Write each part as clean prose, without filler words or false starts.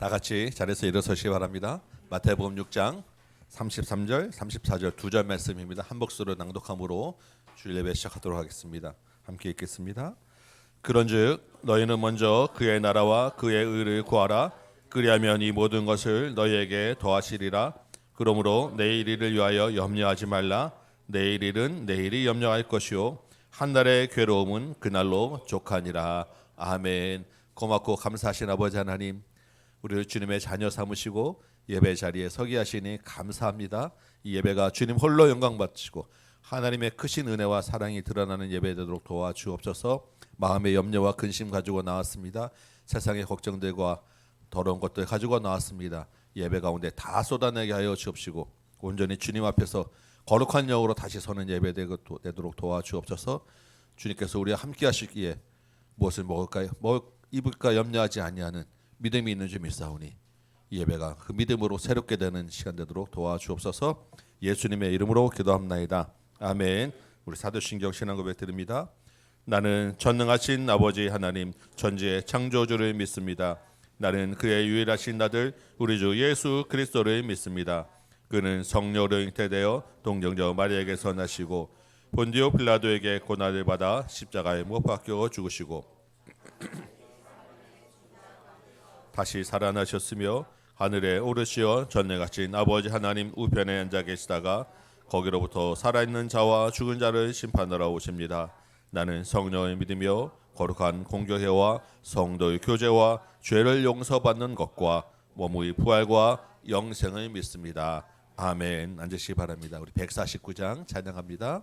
다 같이 자리에서 일어서시기 바랍니다. 마태복음 6장 33절, 34절 두 절 말씀입니다. 한 목소리로 낭독함으로 주일 예배 시작하도록 하겠습니다. 함께 읽겠습니다. 그런즉 너희는 먼저 그의 나라와 그의 의를 구하라. 그리하면 이 모든 것을 너희에게 더하시리라. 그러므로 내일 일을 위하여 염려하지 말라. 내일 일은 내일이 염려할 것이요 한 날의 괴로움은 그날로 족하니라. 아멘. 고맙고 감사하신 아버지 하나님, 우리를 주님의 자녀 삼으시고 예배 자리에 서게 하시니 감사합니다. 이 예배가 주님 홀로 영광 받으시고 하나님의 크신 은혜와 사랑이 드러나는 예배 되도록 도와주옵소서. 마음의 염려와 근심 가지고 나왔습니다. 세상의 걱정들과 더러운 것들 가지고 나왔습니다. 예배 가운데 다 쏟아내게 하여 주옵시고 온전히 주님 앞에서 거룩한 영으로 다시 서는 예배 되도록 도와주옵소서. 주님께서 우리와 함께 하시기에 무엇을 먹을까요? 입을까 염려하지 아니하는 믿음이 있는 줄 믿사오니 이 예배가 그 믿음으로 새롭게 되는 시간 되도록 도와주옵소서. 예수님의 이름으로 기도합나이다. 아멘. 우리 사도신경 신앙 고백 드립니다. 나는 전능하신 아버지 하나님 전지의 창조주를 믿습니다. 나는 그의 유일하신 아들 우리 주 예수 그리스도를 믿습니다. 그는 성령으로 잉태되어 동정녀 마리아에게서 나시고 본디오 빌라도에게 고난을 받아 십자가에 못 박혀 죽으시고 다시 살아나셨으며 하늘에 오르시어 전능하신 아버지 하나님 우편에 앉아 계시다가 거기로부터 살아있는 자와 죽은 자를 심판하러 오십니다. 나는 성령을 믿으며 거룩한 공교회와 성도의 교제와 죄를 용서받는 것과 몸의 부활과 영생을 믿습니다. 아멘. 앉으시기 바랍니다. 우리 149장 찬양합니다.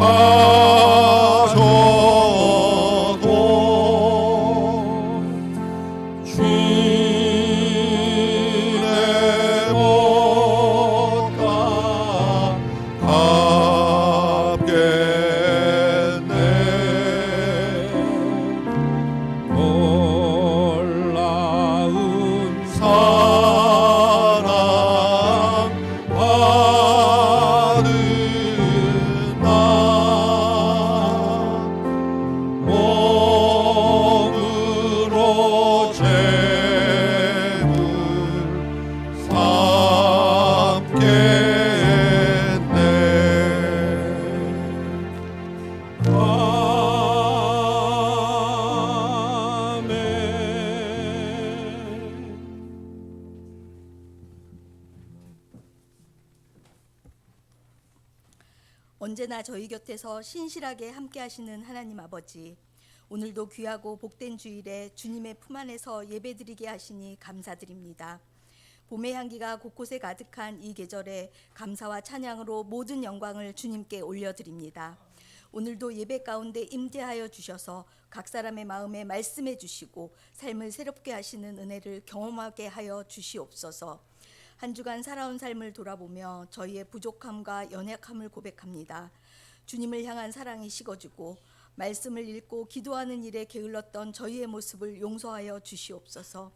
아 언제나 저희 곁에서 신실하게 함께 하시는 하나님 아버지, 오늘도 귀하고 복된 주일에 주님의 품 안에서 예배드리게 하시니 감사드립니다. 봄의 향기가 곳곳에 가득한 이 계절에 감사와 찬양으로 모든 영광을 주님께 올려드립니다. 오늘도 예배 가운데 임재하여 주셔서 각 사람의 마음에 말씀해 주시고 삶을 새롭게 하시는 은혜를 경험하게 하여 주시옵소서. 한 주간 살아온 삶을 돌아보며 저희의 부족함과 연약함을 고백합니다. 주님을 향한 사랑이 식어지고 말씀을 읽고 기도하는 일에 게을렀던 저희의 모습을 용서하여 주시옵소서.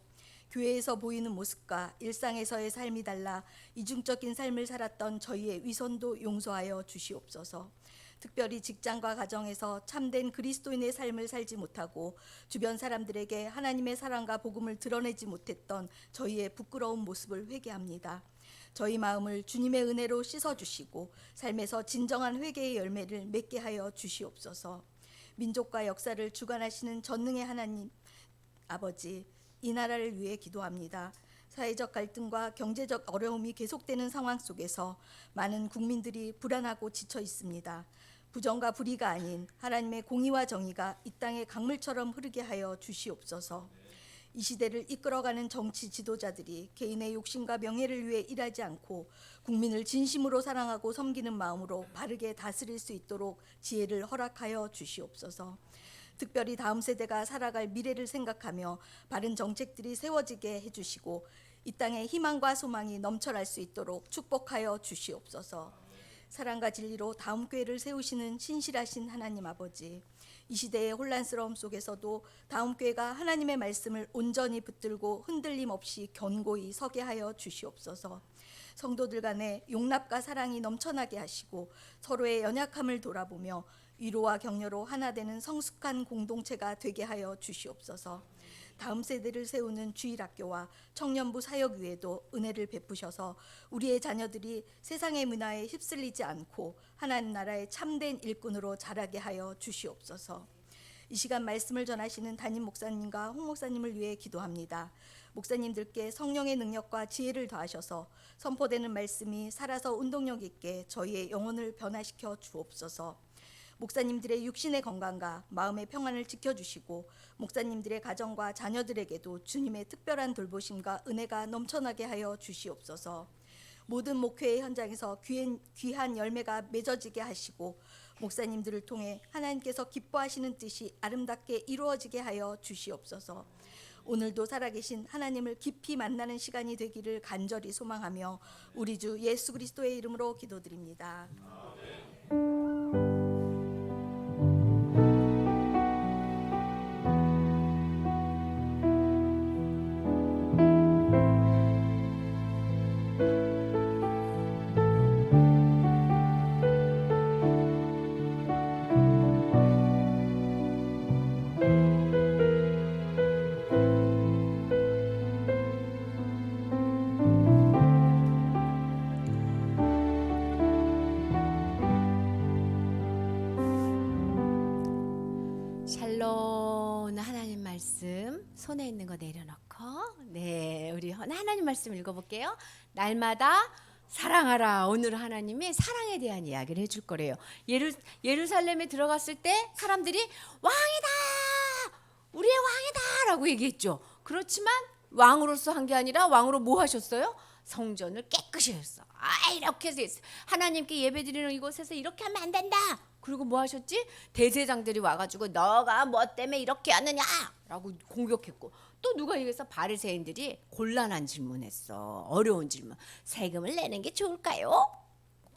교회에서 보이는 모습과 일상에서의 삶이 달라 이중적인 삶을 살았던 저희의 위선도 용서하여 주시옵소서. 특별히 직장과 가정에서 참된 그리스도인의 삶을 살지 못하고 주변 사람들에게 하나님의 사랑과 복음을 드러내지 못했던 저희의 부끄러운 모습을 회개합니다. 저희 마음을 주님의 은혜로 씻어주시고 삶에서 진정한 회개의 열매를 맺게 하여 주시옵소서. 민족과 역사를 주관하시는 전능의 하나님 아버지, 이 나라를 위해 기도합니다. 사회적 갈등과 경제적 어려움이 계속되는 상황 속에서 많은 국민들이 불안하고 지쳐 있습니다. 부정과 불의가 아닌 하나님의 공의와 정의가 이 땅에 강물처럼 흐르게 하여 주시옵소서. 이 시대를 이끌어가는 정치 지도자들이 개인의 욕심과 명예를 위해 일하지 않고 국민을 진심으로 사랑하고 섬기는 마음으로 바르게 다스릴 수 있도록 지혜를 허락하여 주시옵소서. 특별히 다음 세대가 살아갈 미래를 생각하며 바른 정책들이 세워지게 해주시고 이 땅에 희망과 소망이 넘쳐날 수 있도록 축복하여 주시옵소서. 사랑과 진리로 다음 교회를 세우시는 신실하신 하나님 아버지, 이 시대의 혼란스러움 속에서도 다음 교회가 하나님의 말씀을 온전히 붙들고 흔들림 없이 견고히 서게 하여 주시옵소서. 성도들 간에 용납과 사랑이 넘쳐나게 하시고 서로의 연약함을 돌아보며 위로와 격려로 하나 되는 성숙한 공동체가 되게 하여 주시옵소서. 다음 세대를 세우는 주일학교와 청년부 사역위에도 은혜를 베푸셔서 우리의 자녀들이 세상의 문화에 휩쓸리지 않고 하나님 나라의 참된 일꾼으로 자라게 하여 주시옵소서. 이 시간 말씀을 전하시는 담임 목사님과 홍 목사님을 위해 기도합니다. 목사님들께 성령의 능력과 지혜를 더하셔서 선포되는 말씀이 살아서 운동력 있게 저희의 영혼을 변화시켜 주옵소서. 목사님들의 육신의 건강과 마음의 평안을 지켜주시고 목사님들의 가정과 자녀들에게도 주님의 특별한 돌보심과 은혜가 넘쳐나게 하여 주시옵소서. 모든 목회의 현장에서 귀한 열매가 맺어지게 하시고 목사님들을 통해 하나님께서 기뻐하시는 뜻이 아름답게 이루어지게 하여 주시옵소서. 오늘도 살아계신 하나님을 깊이 만나는 시간이 되기를 간절히 소망하며 우리 주 예수 그리스도의 이름으로 기도드립니다. 샬롬. 하나님 말씀 손에 있는 거 내려놓고 우리 하나님 말씀 읽어볼게요. 날마다 사랑하라. 오늘 하나님이 사랑에 대한 이야기를 해줄 거래요. 예루살렘에 들어갔을 때 사람들이 왕이다, 우리의 왕이다 라고 얘기했죠. 그렇지만 왕으로서 한 게 아니라 왕으로 뭐 하셨어요? 성전을 깨끗이 했어. 이렇게 해서 하나님께 예배드리는 이곳에서 이렇게 하면 안 된다. 그리고 뭐 하셨지? 대제장들이 와가지고 너가 뭐 때문에 이렇게 하느냐 라고 공격했고, 또 누가 얘기해서 바리새인들이 곤란한 질문했어. 어려운 질문. 세금을 내는 게 좋을까요?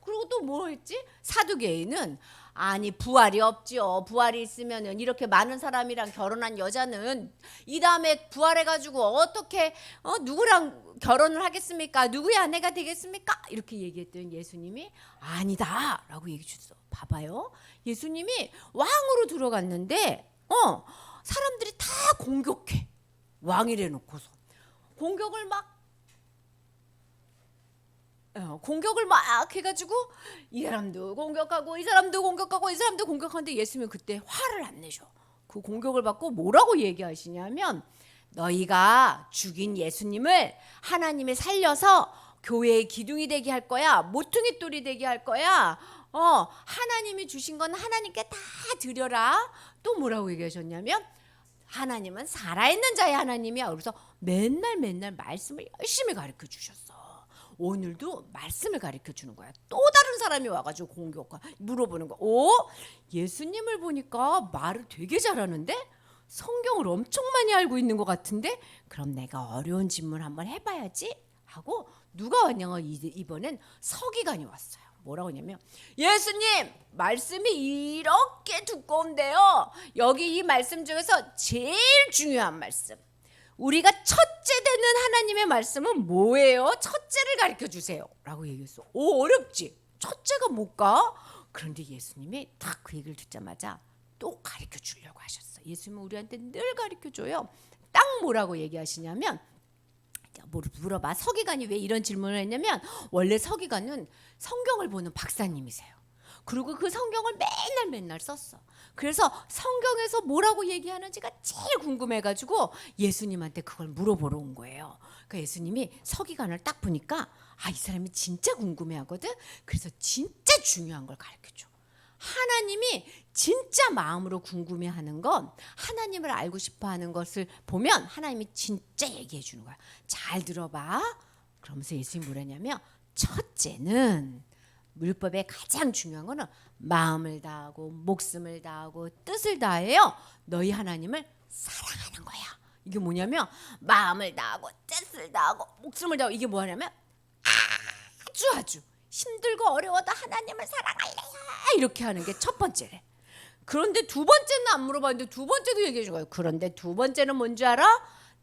그리고 또 뭐 했지? 사두개인은 아니 부활이 없죠. 부활이 있으면은 이렇게 많은 사람이랑 결혼한 여자는 이 다음에 부활해가지고 어떻게 누구랑 결혼을 하겠습니까? 누구의 아내가 되겠습니까? 이렇게 얘기했더니 예수님이 아니다 라고 얘기해 줬어. 봐봐요. 예수님이 왕으로 들어갔는데 사람들이 다 공격해. 왕이래 놓고서 공격을 막 해가지고 이 사람도 공격하고 이 사람도 공격하고 이 사람도 공격하는데 예수님은 그때 화를 안 내셔. 그 공격을 받고 뭐라고 얘기하시냐면 너희가 죽인 예수님을 하나님이 살려서 교회의 기둥이 되게 할 거야. 모퉁이 돌이 되게 할 거야. 하나님이 주신 건 하나님께 다 드려라. 또 뭐라고 얘기하셨냐면 하나님은 살아있는 자의 하나님이야. 그래서 맨날 말씀을 열심히 가르쳐 주셨어. 오늘도 말씀을 가르쳐 주는 거야. 또 다른 사람이 와가지고 공격과 물어보는 거야. 예수님을 보니까 말을 되게 잘하는데 성경을 엄청 많이 알고 있는 것 같은데 그럼 내가 어려운 질문 한번 해봐야지 하고 누가 왔냐면 이번엔 서기관이 왔어요. 뭐라고 하냐면 예수님 말씀이 이렇게 두꺼운데요. 여기 이 말씀 중에서 제일 중요한 말씀 우리가 첫째 되는 하나님의 말씀은 뭐예요? 첫째를 가르쳐 주세요 라고 얘기했어. 어렵지? 첫째가 뭘까? 그런데 예수님이 딱 그 얘기를 듣자마자 또 가르쳐 주려고 하셨어. 예수님은 우리한테 늘 가르쳐 줘요. 딱 뭐라고 얘기하시냐면 물어봐. 서기관이 왜 이런 질문을 했냐면 원래 서기관은 성경을 보는 박사님이세요. 그리고 그 성경을 맨날 썼어. 그래서 성경에서 뭐라고 얘기하는지가 제일 궁금해가지고 예수님한테 그걸 물어보러 온 거예요. 그러니까 예수님이 서기관을 딱 보니까 이 사람이 진짜 궁금해하거든. 그래서 진짜 중요한 걸 가르쳐줘. 하나님이 진짜 마음으로 궁금해하는 건 하나님을 알고 싶어하는 것을 보면 하나님이 진짜 얘기해 주는 거야. 잘 들어봐. 그러면서 예수님이 뭐라냐면 첫째는 율법의 가장 중요한 거는 마음을 다하고 목숨을 다하고 뜻을 다해요. 너희 하나님을 사랑하는 거야. 이게 뭐냐면 마음을 다하고 뜻을 다하고 목숨을 다하고 이게 뭐냐면 아주 힘들고 어려워도 하나님을 사랑할래요. 이렇게 하는 게 첫 번째래. 그런데 두 번째는 안 물어봤는데 두 번째도 얘기해 준 거예요. 그런데 두 번째는 뭔지 알아?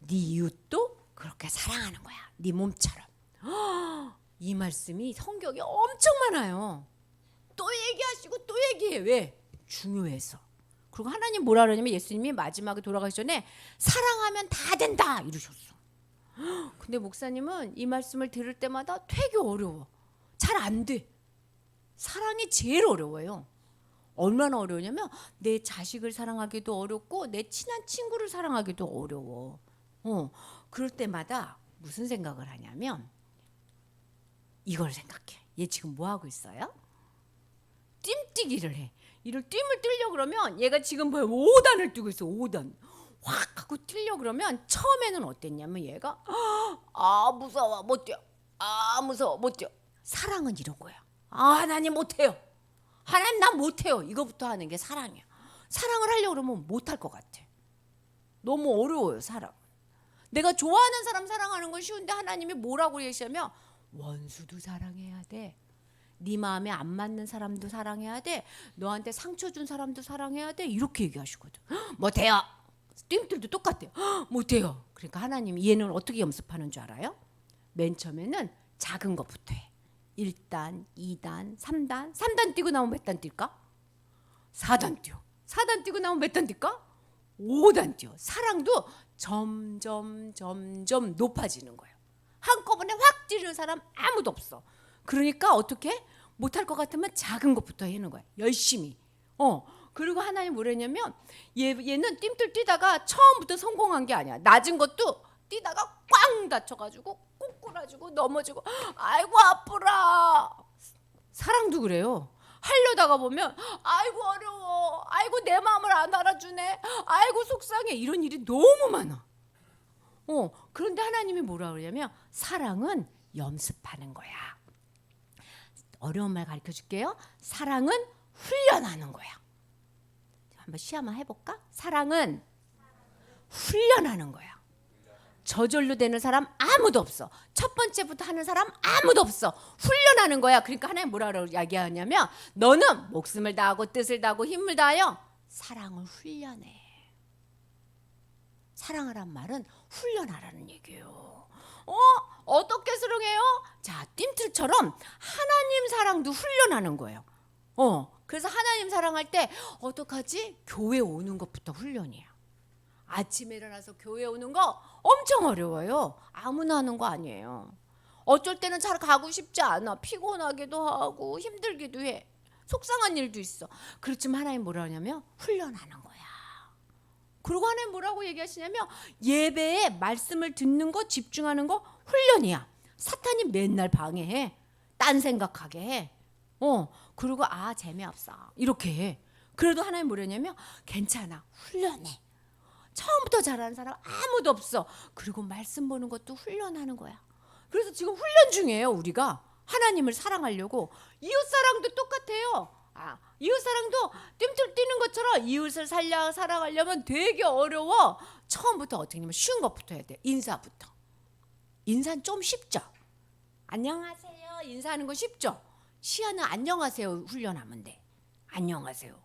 네 이웃도 그렇게 사랑하는 거야. 네 몸처럼. 이 말씀이 성경에 엄청 많아요. 또 얘기하시고 또 얘기해. 왜? 중요해서. 그리고 하나님 뭐라 그러냐면 예수님이 마지막에 돌아가기 전에 사랑하면 다 된다 이러셨어. 근데 목사님은 이 말씀을 들을 때마다 되게 어려워. 잘 안 돼. 사랑이 제일 어려워요. 얼마나 어려우냐면 내 자식을 사랑하기도 어렵고 내 친한 친구를 사랑하기도 어려워. 그럴 때마다 무슨 생각을 하냐면 이걸 생각해. 얘 지금 뭐 하고 있어요? 뜀뛰기를 해. 이를 뜀을 뛰려고 그러면 얘가 지금 뭐야 5단을 뛰고 있어. 5단. 확 하고 뛰려고 그러면 처음에는 어땠냐면 얘가 무서워 못 뛰어. 무서워 못 뛰어. 사랑은 이런 거야. 하나님 못해요. 하나님 난 못해요. 이거부터 하는 게 사랑이야. 사랑을 하려고 그러면 못할 것 같아. 너무 어려워요 사랑. 내가 좋아하는 사람 사랑하는 건 쉬운데 하나님이 뭐라고 얘기하시냐면 원수도 사랑해야 돼. 네 마음에 안 맞는 사람도 사랑해야 돼. 너한테 상처 준 사람도 사랑해야 돼. 이렇게 얘기하시거든. 못해요. 띵들도 똑같아요. 못해요. 그러니까 하나님이 얘는 어떻게 연습하는 줄 알아요? 맨 처음에는 작은 것부터 해. 1단, 2단, 3단. 3단 뛰고 나오면 몇 단 뛸까? 4단 뛰어. 4단 뛰고 나오면 몇 단 뛸까? 5단 뛰어. 사랑도 점점 높아지는 거예요. 한꺼번에 확 뛰는 사람 아무도 없어. 그러니까 어떻게? 못할 것 같으면 작은 것부터 해는 거야. 열심히. 그리고 하나님 뭐랬냐면 얘는 뜀들 뛰다가 처음부터 성공한 게 아니야. 낮은 것도 뛰다가 꽝 다쳐가지고 꼬꾸라지고 넘어지고 아이고 아프라. 사랑도 그래요. 하려다가 보면 아이고 어려워. 아이고 내 마음을 안 알아주네. 아이고 속상해. 이런 일이 너무 많아. 그런데 하나님이 뭐라 그러냐면 사랑은 연습하는 거야. 어려운 말 가르쳐 줄게요. 사랑은 훈련하는 거야. 한번 시험만 해볼까? 사랑은 훈련하는 거야. 저절로 되는 사람 아무도 없어. 첫 번째부터 하는 사람 아무도 없어. 훈련하는 거야. 그러니까 하나님 뭐라고 이야기하냐면 너는 목숨을 다하고 뜻을 다하고 힘을 다하여 사랑을 훈련해. 사랑하란 말은 훈련하라는 얘기예요. 어떻게 사랑해요? 자, 뜀틀처럼 하나님 사랑도 훈련하는 거예요. 그래서 하나님 사랑할 때 어떡하지? 교회 오는 것부터 훈련이야. 아침에 일어나서 교회 오는 거 엄청 어려워요. 아무나 하는 거 아니에요. 어쩔 때는 잘 가고 싶지 않아. 피곤하기도 하고 힘들기도 해. 속상한 일도 있어. 그렇지만 하나님 뭐라 하냐면 훈련하는 거야. 그리고 하나님 뭐라고 얘기하시냐면 예배에 말씀을 듣는 거 집중하는 거 훈련이야. 사탄이 맨날 방해해. 딴 생각하게 해. 그리고 아 재미없어 이렇게 해. 그래도 하나님 뭐냐면 괜찮아 훈련해. 처음부터 잘하는 사람 아무도 없어. 그리고 말씀 보는 것도 훈련하는 거야. 그래서 지금 훈련 중이에요. 우리가 하나님을 사랑하려고. 이웃사랑도 똑같아요. 이웃사랑도 뜀틀 뛰는 것처럼 이웃을 사랑하려면 되게 어려워. 처음부터 어떻게 하냐면 쉬운 것부터 해야 돼. 인사부터. 인사는 좀 쉽죠. 안녕하세요 인사하는 건 쉽죠. 시아는 안녕하세요 훈련하면 돼. 안녕하세요.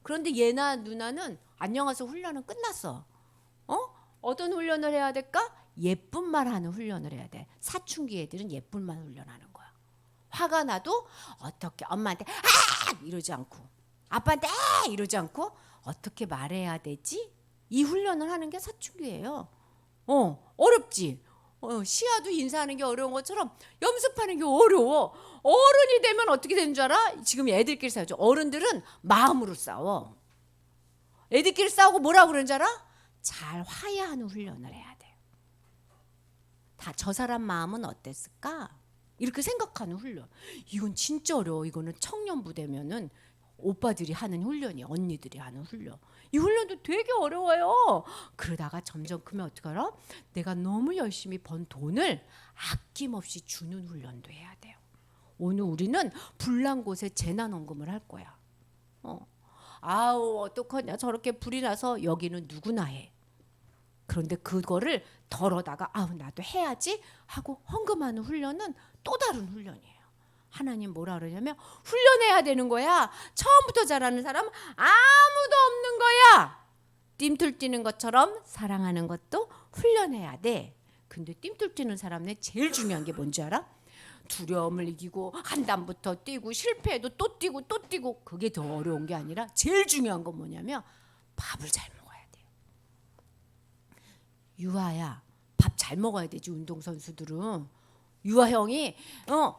그런데 얘나 누나는 안녕하세요 훈련은 끝났어. 어떤 훈련을 해야 될까? 예쁜 말 하는 훈련을 해야 돼. 사춘기 애들은 예쁜 말 훈련하는 거야. 화가 나도 어떻게 엄마한테 이러지 않고 아빠한테 이러지 않고 어떻게 말해야 되지? 이 훈련을 하는 게 사춘기예요. 어렵지. 시아도 인사하는 게 어려운 것처럼 연습하는 게 어려워. 어른이 되면 어떻게 되는 줄 알아? 지금 애들끼리 싸우죠. 어른들은 마음으로 싸워. 애들끼리 싸우고 뭐라고 그러는 줄 알아? 잘 화해하는 훈련을 해야 돼요. 다 저 사람 마음은 어땠을까? 이렇게 생각하는 훈련. 이건 진짜 어려워. 이거는 청년부 되면은 오빠들이 하는 훈련이야. 언니들이 하는 훈련. 이 훈련도 되게 어려워요. 그러다가 점점 크면 어떻게 알아? 내가 너무 열심히 번 돈을 아낌없이 주는 훈련도 해야 돼요. 오늘 우리는 불난 곳에 재난원금을 할 거야. 아우 어떡하냐 저렇게 불이 나서 여기는 누구나 해. 그런데 그거를 덜어다가 아우 나도 해야지 하고 헌금하는 훈련은 또 다른 훈련이에요. 하나님 뭐라 그러냐면 훈련해야 되는 거야. 처음부터 잘하는 사람 아무도 없는 거야. 뜀틀 뛰는 것처럼 사랑하는 것도 훈련해야 돼. 근데 뜀틀 뛰는 사람의 제일 중요한 게 뭔지 알아? 두려움을 이기고 한 단부터 뛰고 실패해도 또 뛰고 또 뛰고 그게 더 어려운 게 아니라 제일 중요한 건 뭐냐면 밥을 잘 먹어야 돼요. 유아야 밥 잘 먹어야 되지. 운동선수들은 유아 형이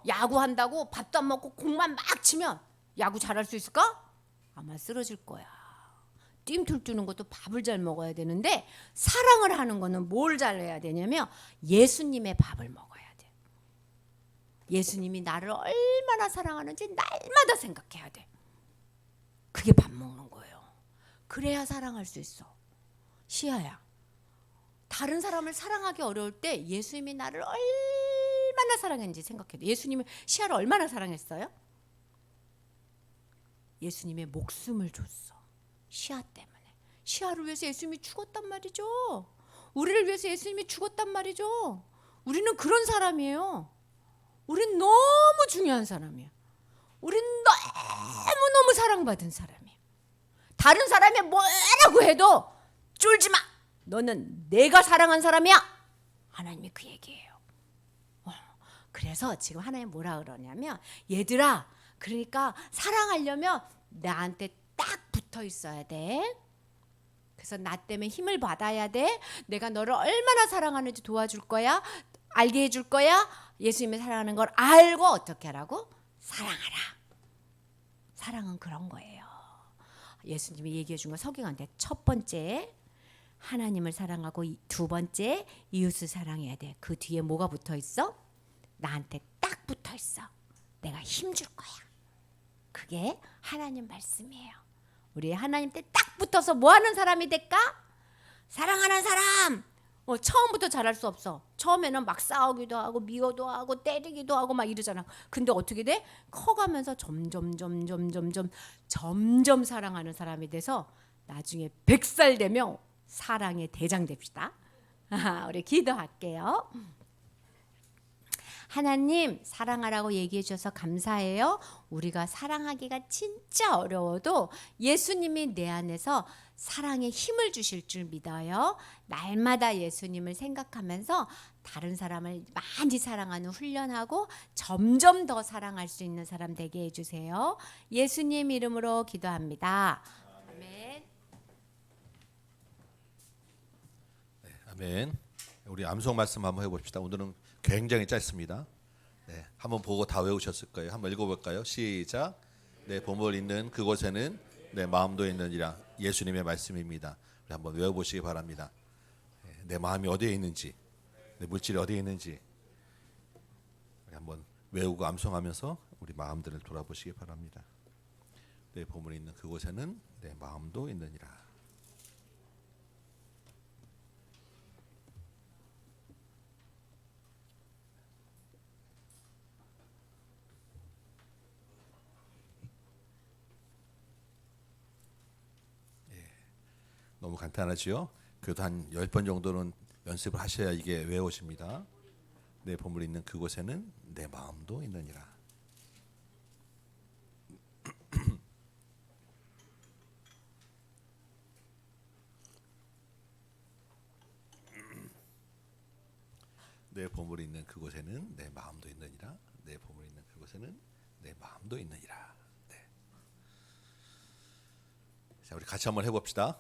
야구한다고 밥도 안 먹고 공만 막 치면 야구 잘할 수 있을까? 아마 쓰러질 거야. 뜀틀 뛰는 것도 밥을 잘 먹어야 되는데 사랑을 하는 거는 뭘 잘해야 되냐면 예수님의 밥을 먹어야 돼. 예수님이 나를 얼마나 사랑하는지 날마다 생각해야 돼. 그게 밥 먹는 거예요. 그래야 사랑할 수 있어. 시아야 다른 사람을 사랑하기 어려울 때 예수님이 나를 얼마나 사랑했는지 생각해야 돼. 예수님은 시아를 얼마나 사랑했어요? 예수님의 목숨을 줬어. 시아 때문에. 시아를 위해서 예수님이 죽었단 말이죠. 우리를 위해서 예수님이 죽었단 말이죠. 우리는 그런 사람이에요. 우린 너무 중요한 사람이야. 우린 너무너무 사랑받은 사람이야. 다른 사람이 뭐라고 해도 쫄지 마. 너는 내가 사랑한 사람이야. 하나님이 그 얘기예요. 그래서 지금 하나님 뭐라 그러냐면 얘들아 그러니까 사랑하려면 나한테 딱 붙어 있어야 돼. 그래서 나 때문에 힘을 받아야 돼. 내가 너를 얼마나 사랑하는지 도와줄 거야. 알게 해줄 거야. 예수님이 사랑하는 걸 알고 어떻게 하라고? 사랑하라. 사랑은 그런 거예요. 예수님이 얘기해 준 거 석영한테 첫 번째 하나님을 사랑하고 두 번째 이웃을 사랑해야 돼. 그 뒤에 뭐가 붙어 있어? 나한테 딱 붙어 있어. 내가 힘 줄 거야. 그게 하나님 말씀이에요. 우리 하나님 때 딱 붙어서 뭐 하는 사람이 될까? 사랑하는 사람. 처음부터 잘할 수 없어. 처음에는 막 싸우기도 하고 미워도 하고 때리기도 하고 막 이러잖아. 근데 어떻게 돼? 커가면서 점점 사랑하는 사람이 돼서 나중에 100살 되면 사랑의 대장 됩시다. 우리 기도할게요. 하나님 사랑하라고 얘기해 주셔서 감사해요. 우리가 사랑하기가 진짜 어려워도 예수님이 내 안에서 사랑의 힘을 주실 줄 믿어요. 날마다 예수님을 생각하면서 다른 사람을 많이 사랑하는 훈련하고 점점 더 사랑할 수 있는 사람 되게 해주세요. 예수님 이름으로 기도합니다. 아멘. 아멘. 우리 암송 말씀 한번 해봅시다. 오늘은 굉장히 짧습니다. 네, 한번 보고 다 외우셨을 거예요. 한번 읽어볼까요? 시작. 내 보물 있는 그곳에는 내 마음도 있느니라. 예수님의 말씀입니다. 우리 한번 외워보시기 바랍니다. 내 마음이 어디에 있는지, 내 물질이 어디에 있는지 우리 한번 외우고 암송하면서 우리 마음들을 돌아보시기 바랍니다. 내 보물이 있는 그곳에는 내 마음도 있느니라. 너무 간단하지요? 그래도 한 10번 정도는 연습을 하셔야 이게 외워집니다. 내 보물이 있는 그곳에는 내 마음도 있느니라. 내 보물이 있는 그곳에는 내 마음도 있느니라. 내 보물이 있는 그곳에는 내 마음도 있느니라. 네. 자, 우리 같이 한번 해봅시다.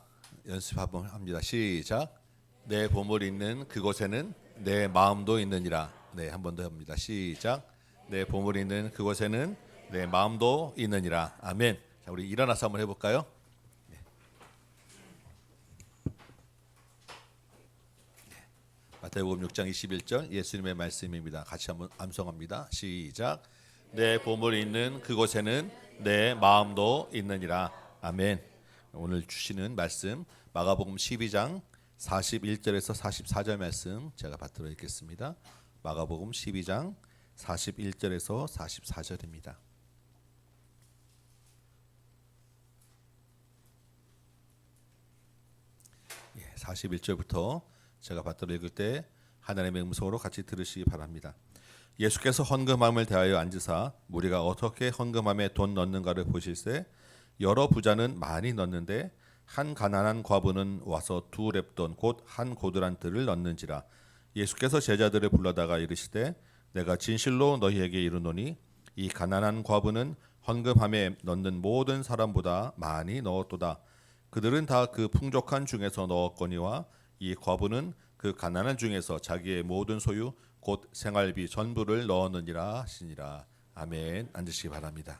연습 한번 합니다. 시작. 내 보물이 있는 그곳에는 내 마음도 있느니라. 네, 한 번 더 합니다. 시작. 내 보물이 있는 그곳에는 내 마음도 있느니라. 아멘. 자, 우리 일어나서 한번 해볼까요? 네. 마태복음 6장 21절 예수님의 말씀입니다. 같이 한번 암송합니다. 시작. 내 보물이 있는 그곳에는 내 마음도 있느니라. 아멘. 오늘 주시는 말씀 마가복음 12장 41절에서 44절 말씀 제가 받들어 읽겠습니다. 마가복음 12장 41절에서 44절입니다. 41절부터 제가 받들어 읽을 때 하나님의 음성으로 같이 들으시기 바랍니다. 예수께서 헌금함을 대하여 앉으사 무리가 어떻게 헌금함에 돈 넣는가를 보실세 여러 부자는 많이 넣는데 한 가난한 과부는 와서 2렙돈 곧 한 고드란트를 넣는지라. 예수께서 제자들을 불러다가 이르시되 내가 진실로 너희에게 이르노니 이 가난한 과부는 헌금함에 넣는 모든 사람보다 많이 넣었도다. 그들은 다 그 풍족한 중에서 넣었거니와 이 과부는 그 가난한 중에서 자기의 모든 소유 곧 생활비 전부를 넣었느니라 하시니라. 아멘. 앉으시기 바랍니다.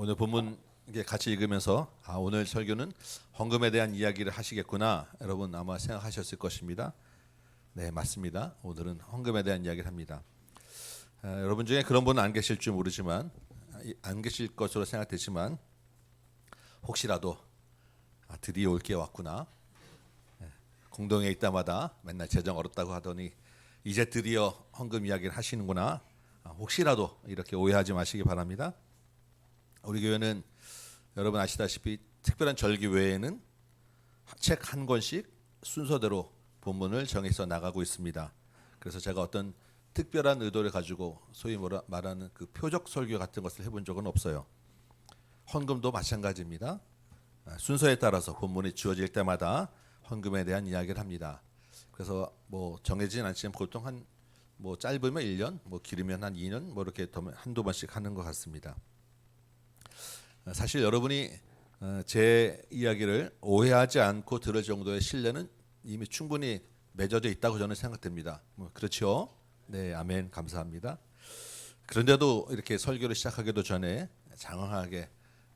오늘 본문 같이 읽으면서 오늘 설교는 헌금에 대한 이야기를 하시겠구나 여러분 아마 생각하셨을 것입니다. 네, 맞습니다. 오늘은 헌금에 대한 이야기를 합니다. 여러분 중에 그런 분은 안 계실 줄 모르지만 안 계실 것으로 생각되지만 혹시라도 드디어 올 게 왔구나. 공동에 있다마다 맨날 재정 어렵다고 하더니 이제 드디어 헌금 이야기를 하시는구나. 혹시라도 이렇게 오해하지 마시기 바랍니다. 우리 교회는 여러분 아시다시피 특별한 절기 외에는 책 한 권씩 순서대로 본문을 정해서 나가고 있습니다. 그래서 제가 어떤 특별한 의도를 가지고 소위 말하는 그 표적 설교 같은 것을 해본 적은 없어요. 헌금도 마찬가지입니다. 순서에 따라서 본문이 주어질 때마다 헌금에 대한 이야기를 합니다. 그래서 뭐 정해지진 않지만 보통 한 뭐 짧으면 1년, 뭐 길으면 한 2년, 뭐 이렇게 한두 번씩 하는 것 같습니다. 사실 여러분이 제 이야기를 오해하지 않고 들을 정도의 신뢰는 이미 충분히 맺어져 있다고 저는 생각됩니다. 그렇죠? 네, 아멘. 감사합니다. 그런데도 이렇게 설교를 시작하기도 전에 장황하게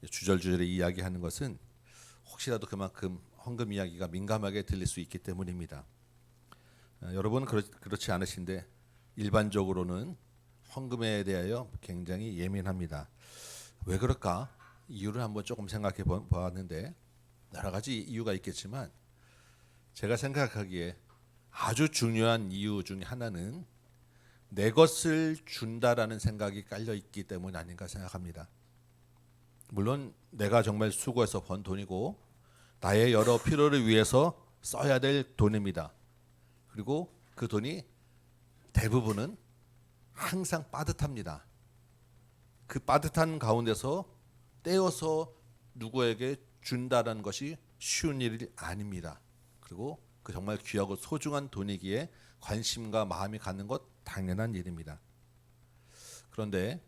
주절주절 이야기하는 것은 혹시라도 그만큼 헌금 이야기가 민감하게 들릴 수 있기 때문입니다. 여러분은 그렇지 않으신데 일반적으로는 헌금에 대하여 굉장히 예민합니다. 왜 그럴까? 이유를 한번 조금 생각해 보았는데 여러 가지 이유가 있겠지만 제가 생각하기에 아주 중요한 이유 중에 하나는 내 것을 준다라는 생각이 깔려 있기 때문 아닌가 생각합니다. 물론 내가 정말 수고해서 번 돈이고 나의 여러 필요를 위해서 써야 될 돈입니다. 그리고 그 돈이 대부분은 항상 빠듯합니다. 그 빠듯한 가운데서 떼어서 누구에게 준다라는 것이 쉬운 일이 아닙니다. 그리고 그 정말 귀하고 소중한 돈이기에 관심과 마음이 갖는 것 당연한 일입니다. 그런데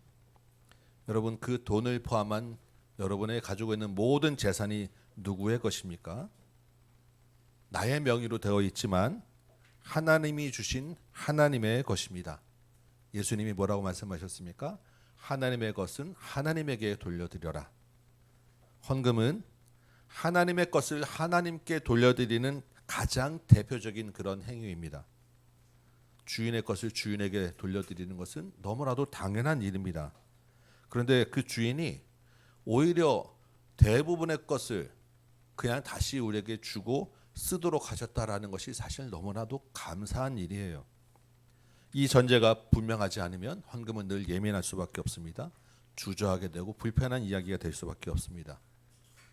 여러분 그 돈을 포함한 여러분의 가지고 있는 모든 재산이 누구의 것입니까? 나의 명의로 되어 있지만 하나님이 주신 하나님의 것입니다. 예수님이 뭐라고 말씀하셨습니까? 하나님의 것은 하나님에게 돌려드려라. 헌금은 하나님의 것을 하나님께 돌려드리는 가장 대표적인 그런 행위입니다. 주인의 것을 주인에게 돌려드리는 것은 너무나도 당연한 일입니다. 그런데 그 주인이 오히려 대부분의 것을 그냥 다시 우리에게 주고 쓰도록 하셨다라는 것이 사실 너무나도 감사한 일이에요. 이 전제가 분명하지 않으면 헌금은 늘 예민할 수밖에 없습니다. 주저하게 되고 불편한 이야기가 될 수밖에 없습니다.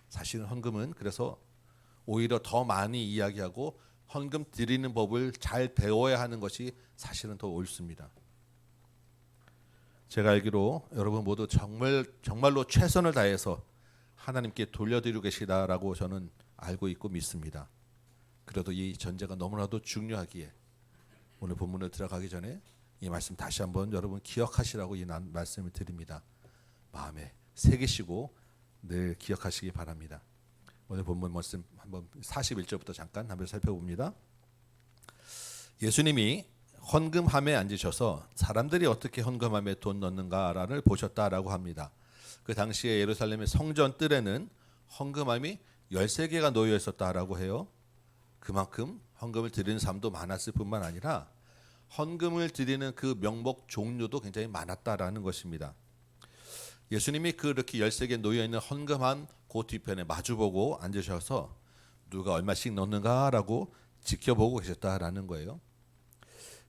사실은 헌금은 그래서 오히려 더 많이 이야기하고 헌금 드리는 법을 잘 배워야 하는 것이 사실은 더 옳습니다. 제가 알기로 여러분 모두 정말로 최선을 다해서 하나님께 돌려드리고 계시다라고 저는 알고 있고 믿습니다. 그래도 이 전제가 너무나도 중요하기에 오늘 본문을 들어가기 전에 이 말씀 다시 한번 여러분 기억하시라고 이 말씀을 드립니다. 마음에 새기시고 늘 기억하시기 바랍니다. 오늘 본문 말씀 한번 41절부터 잠깐 한번 살펴봅니다. 예수님이 헌금함에 앉으셔서 사람들이 어떻게 헌금함에 돈 넣는가를 보셨다라고 합니다. 그 당시에 예루살렘의 성전 뜰에는 헌금함이 13개가 놓여 있었다라고 해요. 그만큼 헌금을 드리는 사람도 많았을 뿐만 아니라 헌금을 드리는 그 명목 종류도 굉장히 많았다라는 것입니다. 예수님이 그렇게 13개 놓여 있는 헌금함 그 뒤편에 마주보고 앉으셔서 누가 얼마씩 넣는가라고 지켜보고 계셨다라는 거예요.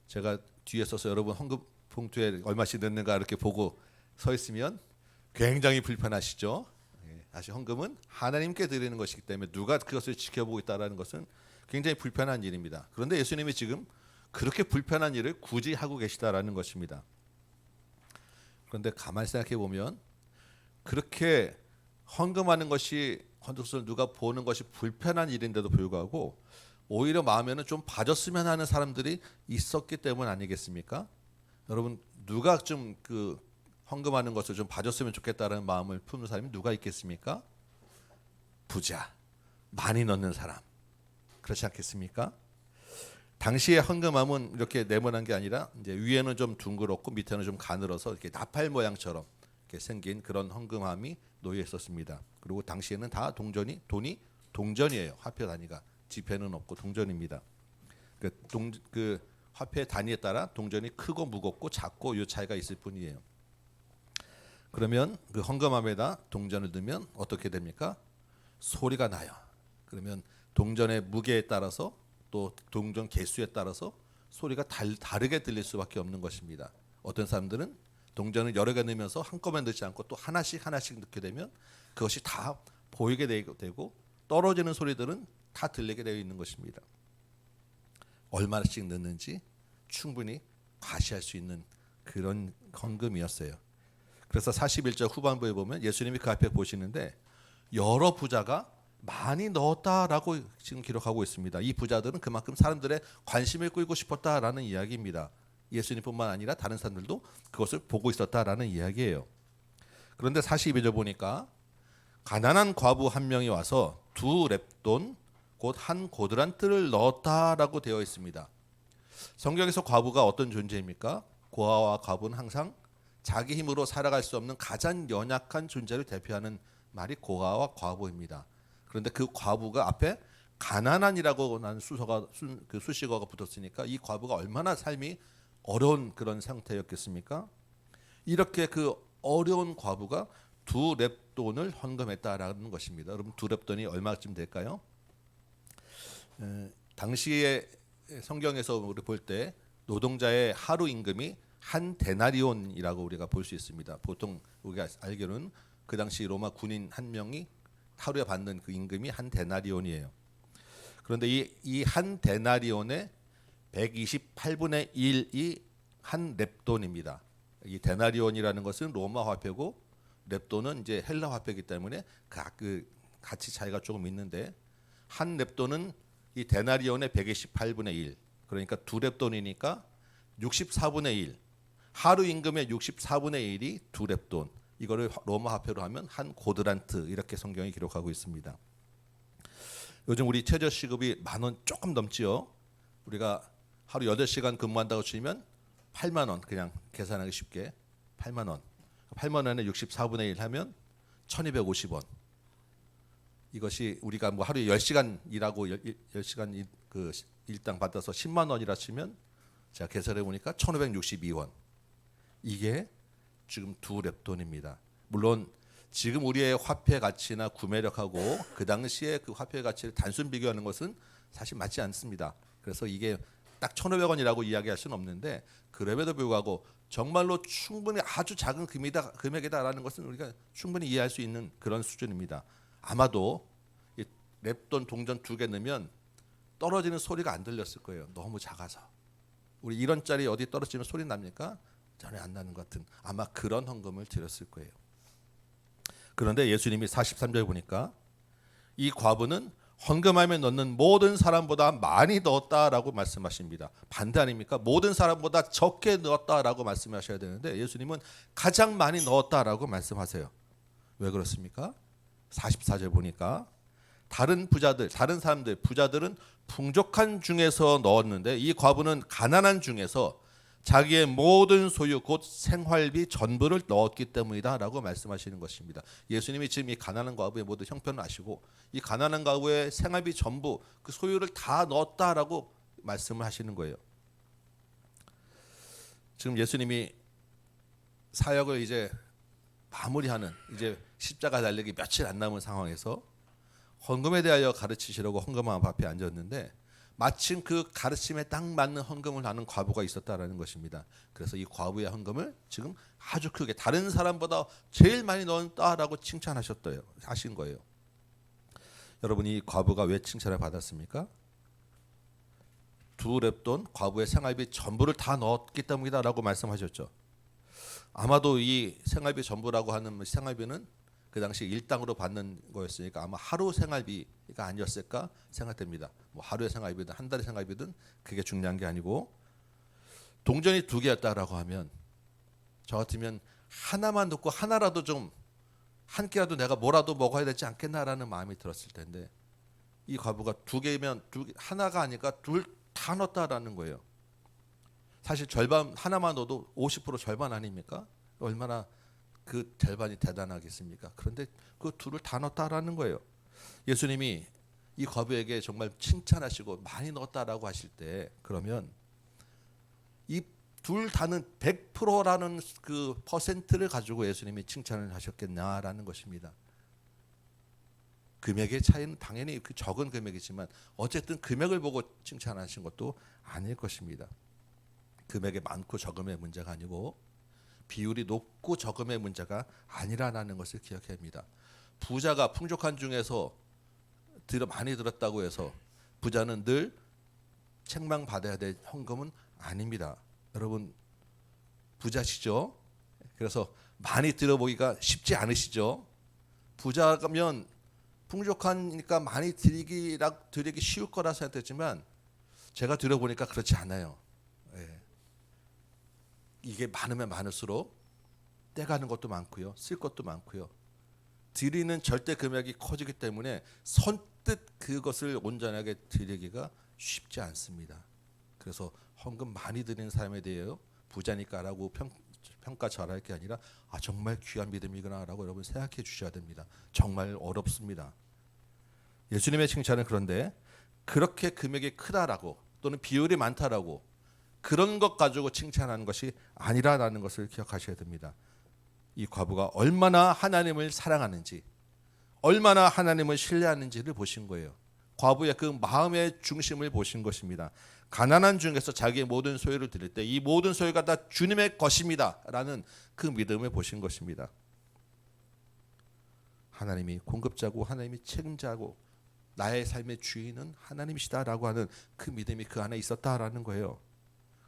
제가 뒤에 서서 여러분 헌금 봉투에 얼마씩 넣는가 이렇게 보고 서 있으면 굉장히 불편하시죠. 다시 헌금은 하나님께 드리는 것이기 때문에 누가 그것을 지켜보고 있다라는 것은 굉장히 불편한 일입니다. 그런데 예수님이 지금 그렇게 불편한 일을 굳이 하고 계시다라는 것입니다. 그런데 가만히 생각해 보면 그렇게 헌금하는 것이 헌금을 누가 보는 것이 불편한 일인데도 불구하고 오히려 마음에는 좀 봐줬으면 하는 사람들이 있었기 때문 아니겠습니까? 여러분 누가 좀 그 헌금하는 것을 좀 봐줬으면 좋겠다라는 마음을 품는 사람이 누가 있겠습니까? 부자, 많이 넣는 사람, 그렇지 않겠습니까? 당시에 헌금함은 이렇게 네모난 게 아니라 이제 위에는 좀 둥그렇고 밑에는 좀 가늘어서 이렇게 나팔 모양처럼 이렇게 생긴 그런 헌금함이 놓여 있었습니다. 그리고 당시에는 다 돈이 동전이에요. 화폐 단위가 지폐는 없고 동전입니다. 그 화폐 단위에 따라 동전이 크고 무겁고 작고 이 차이가 있을 뿐이에요. 그러면 그 헌금함에다 동전을 넣으면 어떻게 됩니까? 소리가 나요. 그러면 동전의 무게에 따라서 또 동전 개수에 따라서 소리가 다르게 들릴 수밖에 없는 것입니다. 어떤 사람들은 동전을 여러 개 넣으면서 한꺼번에 넣지 않고 또 하나씩 넣게 되면 그것이 다 보이게 되고 떨어지는 소리들은 다 들리게 되어 있는 것입니다. 얼마씩 넣는지 충분히 과시할 수 있는 그런 헌금이었어요. 그래서 41절 후반부에 보면 예수님이 그 앞에 보시는데 여러 부자가 많이 넣었다라고 지금 기록하고 있습니다. 이 부자들은 그만큼 사람들의 관심을 끌고 싶었다라는 이야기입니다. 예수님뿐만 아니라 다른 사람들도 그것을 보고 있었다라는 이야기예요. 그런데 42절 보니까 가난한 과부 한 명이 와서 2렙돈 곧 한 고드란트를 넣었다라고 되어 있습니다. 성경에서 과부가 어떤 존재입니까? 고아와 과부는 항상 자기 힘으로 살아갈 수 없는 가장 연약한 존재를 대표하는 말이 고아와 과부입니다. 그런데 그 과부가 앞에 가난한이라고 난 수식어가 붙었으니까 이 과부가 얼마나 삶이 어려운 그런 상태였겠습니까? 이렇게 그 어려운 과부가 2렙돈을 헌금했다라는 것입니다. 여러분 2렙돈이 얼마쯤 될까요? 당시에 성경에서 우리 볼 때 노동자의 하루 임금이 한 데나리온이라고 우리가 볼 수 있습니다. 보통 우리가 알기로는 그 당시 로마 군인 한 명이 하루에 받는 그 임금이 한 데나리온이에요. 그런데 이 한 데나리온의 128분의 1이 한 렙돈입니다. 이 데나리온이라는 것은 로마 화폐고 렙돈은 이제 헬라 화폐이기 때문에 그 가치 차이가 조금 있는데 한 렙돈은 이 데나리온의 128분의 1, 그러니까 2렙돈이니까 64분의 1, 하루 임금의 64분의 1이 2렙돈. 이거를 로마 화폐로 하면 한 고드란트 이렇게 성경이 기록하고 있습니다. 요즘 우리 최저 시급이 10,000원 조금 넘지요. 우리가 하루 8시간 근무한다고 치면 8만 원, 그냥 계산하기 쉽게 8만 원. 8만 원에 64분의 1 하면 1,250원. 이것이 우리가 뭐 하루에 10시간 일하고 10시간 그 일당 받아서 10만 원이라 치면 제가 계산해 보니까 1,562원. 이게 지금 두 렙돈입니다. 물론 지금 우리의 화폐 가치나 구매력하고 그 당시에 그 화폐 가치를 단순 비교하는 것은 사실 맞지 않습니다. 그래서 이게 딱 1,500원이라고 이야기할 수는 없는데 그럼에도 불구하고 정말로 충분히 아주 작은 금액이다라는 것은 우리가 충분히 이해할 수 있는 그런 수준입니다. 아마도 이 랩돈 동전 2개 넣으면 떨어지는 소리가 안 들렸을 거예요. 너무 작아서. 우리 1원짜리 어디 떨어지면 소리 납니까? 전혀 안 나는 것 같은 아마 그런 헌금을 드렸을 거예요. 그런데 예수님이 43절 보니까 이 과부는 헌금함에 넣는 모든 사람보다 많이 넣었다라고 말씀하십니다. 반대 아닙니까? 모든 사람보다 적게 넣었다라고 말씀하셔야 되는데 예수님은 가장 많이 넣었다라고 말씀하세요. 왜 그렇습니까? 44절 보니까 다른 사람들 부자들은 풍족한 중에서 넣었는데 이 과부는 가난한 중에서 자기의 모든 소유 곧 생활비 전부를 넣었기 때문이다라고 말씀하시는 것입니다. 예수님이 지금 이 가난한 과부의 모든 형편을 아시고 이 가난한 과부의 생활비 전부 그 소유를 다 넣었다라고 말씀을 하시는 거예요. 지금 예수님이 사역을 이제 마무리하는 이제 십자가 달리기 며칠 안 남은 상황에서 헌금에 대하여 가르치시려고 헌금함 앞에 앉았는데 마침 그 가르침에 딱 맞는 헌금을 하는 과부가 있었다라는 것입니다. 그래서 이 과부의 헌금을 지금 아주 크게 다른 사람보다 제일 많이 넣었다라고 하신 거예요. 여러분 이 과부가 왜 칭찬을 받았습니까? 두 렙돈 과부의 생활비 전부를 다 넣었기 때문이다라고 말씀하셨죠. 아마도 이 생활비 전부라고 하는 생활비는 그 당시 일당으로 받는 거였으니까 아마 하루 생활비가 아니었을까 생각됩니다. 뭐 하루의 생활비든 한 달의 생활비든 그게 중요한 게 아니고 동전이 2개였다라고 하면 저 같으면 하나만 넣고 하나라도 좀 한 끼라도 내가 뭐라도 먹어야 되지 않겠나라는 마음이 들었을 텐데 이 과부가 2개면 하나가 아니까 둘 다 넣었다라는 거예요. 사실 절반 하나만 넣어도 50% 절반 아닙니까? 얼마나 그 절반이 대단하겠습니까? 그런데 그 둘을 다 넣었다라는 거예요. 예수님이 이 과부에게 정말 칭찬하시고 많이 넣었다라고 하실 때 그러면 이 둘 다는 100%라는 그 퍼센트를 가지고 예수님이 칭찬을 하셨겠냐라는 것입니다. 금액의 차이는 당연히 그 적은 금액이지만 어쨌든 금액을 보고 칭찬하신 것도 아닐 것입니다. 금액이 많고 적음의 문제가 아니고 비율이 높고 적음의 문제가 아니라는 것을 기억해야 합니다. 부자가 풍족한 중에서 많이 들었다고 해서 부자는 늘 책망받아야 될 헌금은 아닙니다. 여러분 부자시죠? 그래서 많이 들어보기가 쉽지 않으시죠? 부자면 풍족하니까 많이 드리기 쉬울 거라 생각했지만 제가 들어보니까 그렇지 않아요. 예. 이게 많으면 많을수록 떼가는 것도 많고요, 쓸 것도 많고요. 드리는 절대 금액이 커지기 때문에 선뜻 그것을 온전하게 드리기가 쉽지 않습니다. 그래서 헌금 많이 드리는 사람에 대해 부자니까라고 평가 잘할 게 아니라 정말 귀한 믿음이구나라고 여러분 생각해 주셔야 됩니다. 정말 어렵습니다. 예수님의 칭찬은 그런데 그렇게 금액이 크다라고 또는 비율이 많다라고 그런 것 가지고 칭찬하는 것이 아니라는 것을 기억하셔야 됩니다. 이 과부가 얼마나 하나님을 사랑하는지 얼마나 하나님을 신뢰하는지를 보신 거예요. 과부의 그 마음의 중심을 보신 것입니다. 가난한 중에서 자기의 모든 소유를 드릴 때 이 모든 소유가 다 주님의 것입니다 라는 그 믿음을 보신 것입니다. 하나님이 공급자고 하나님이 책임자고 나의 삶의 주인은 하나님이시다라고 하는 그 믿음이 그 안에 있었다라는 거예요.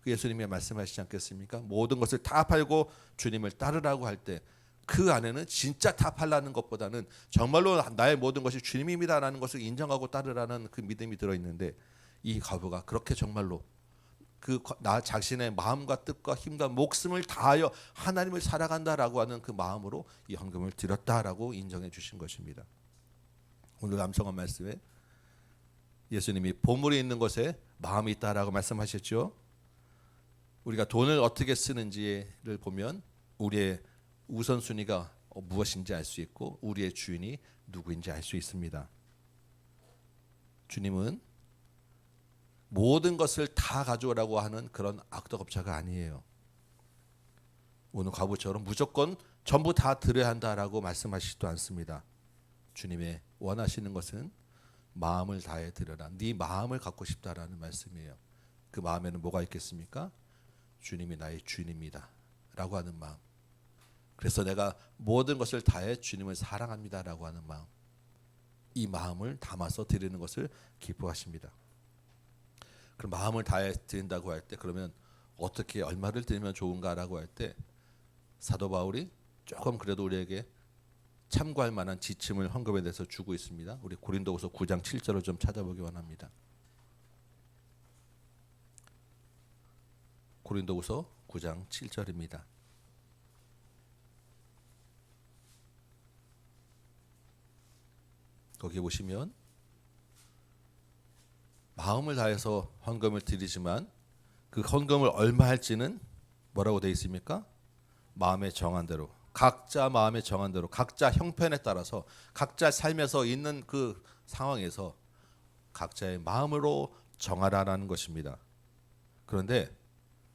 예수님이 말씀하시지 않겠습니까? 모든 것을 다 팔고 주님을 따르라고 할 때 그 안에는 진짜 다 팔라는 것보다는 정말로 나의 모든 것이 주님입니다라는 것을 인정하고 따르라는 그 믿음이 들어있는데 이 과부가 그렇게 정말로 나 자신의 마음과 뜻과 힘과 목숨을 다하여 하나님을 살아간다라고 하는 그 마음으로 이 헌금을 드렸다라고 인정해 주신 것입니다. 오늘 암송한 말씀에 예수님이 보물이 있는 곳에 마음이 있다라고 말씀하셨죠. 우리가 돈을 어떻게 쓰는지를 보면 우리의 우선순위가 무엇인지 알 수 있고 우리의 주인이 누구인지 알 수 있습니다. 주님은 모든 것을 다 가져오라고 하는 그런 악덕업자가 아니에요. 오늘 과부처럼 무조건 전부 다 드려야 한다라고 말씀하시지도 않습니다. 주님의 원하시는 것은 마음을 다해 드려라. 네 마음을 갖고 싶다라는 말씀이에요. 그 마음에는 뭐가 있겠습니까? 주님이 나의 주인입니다 라고 하는 마음. 그래서 내가 모든 것을 다해 주님을 사랑합니다 라고 하는 마음. 이 마음을 담아서 드리는 것을 기뻐하십니다. 그럼 마음을 다해 드린다고 할 때 그러면 어떻게 얼마를 드리면 좋은가라고 할 때 사도 바울이 조금 그래도 우리에게 참고할 만한 지침을 헌금에 대해서 주고 있습니다. 우리 고린도후서 9장 7절을 좀 찾아보기 원합니다. 고린도후서 9장 7절입니다. 거기 보시면 마음을 다해서 헌금을 드리지만 그 헌금을 얼마 할지는 뭐라고 되어 있습니까? 마음에 정한 대로, 각자 마음에 정한 대로, 각자 형편에 따라서, 각자 삶에서 있는 그 상황에서 각자의 마음으로 정하라라는 것입니다. 그런데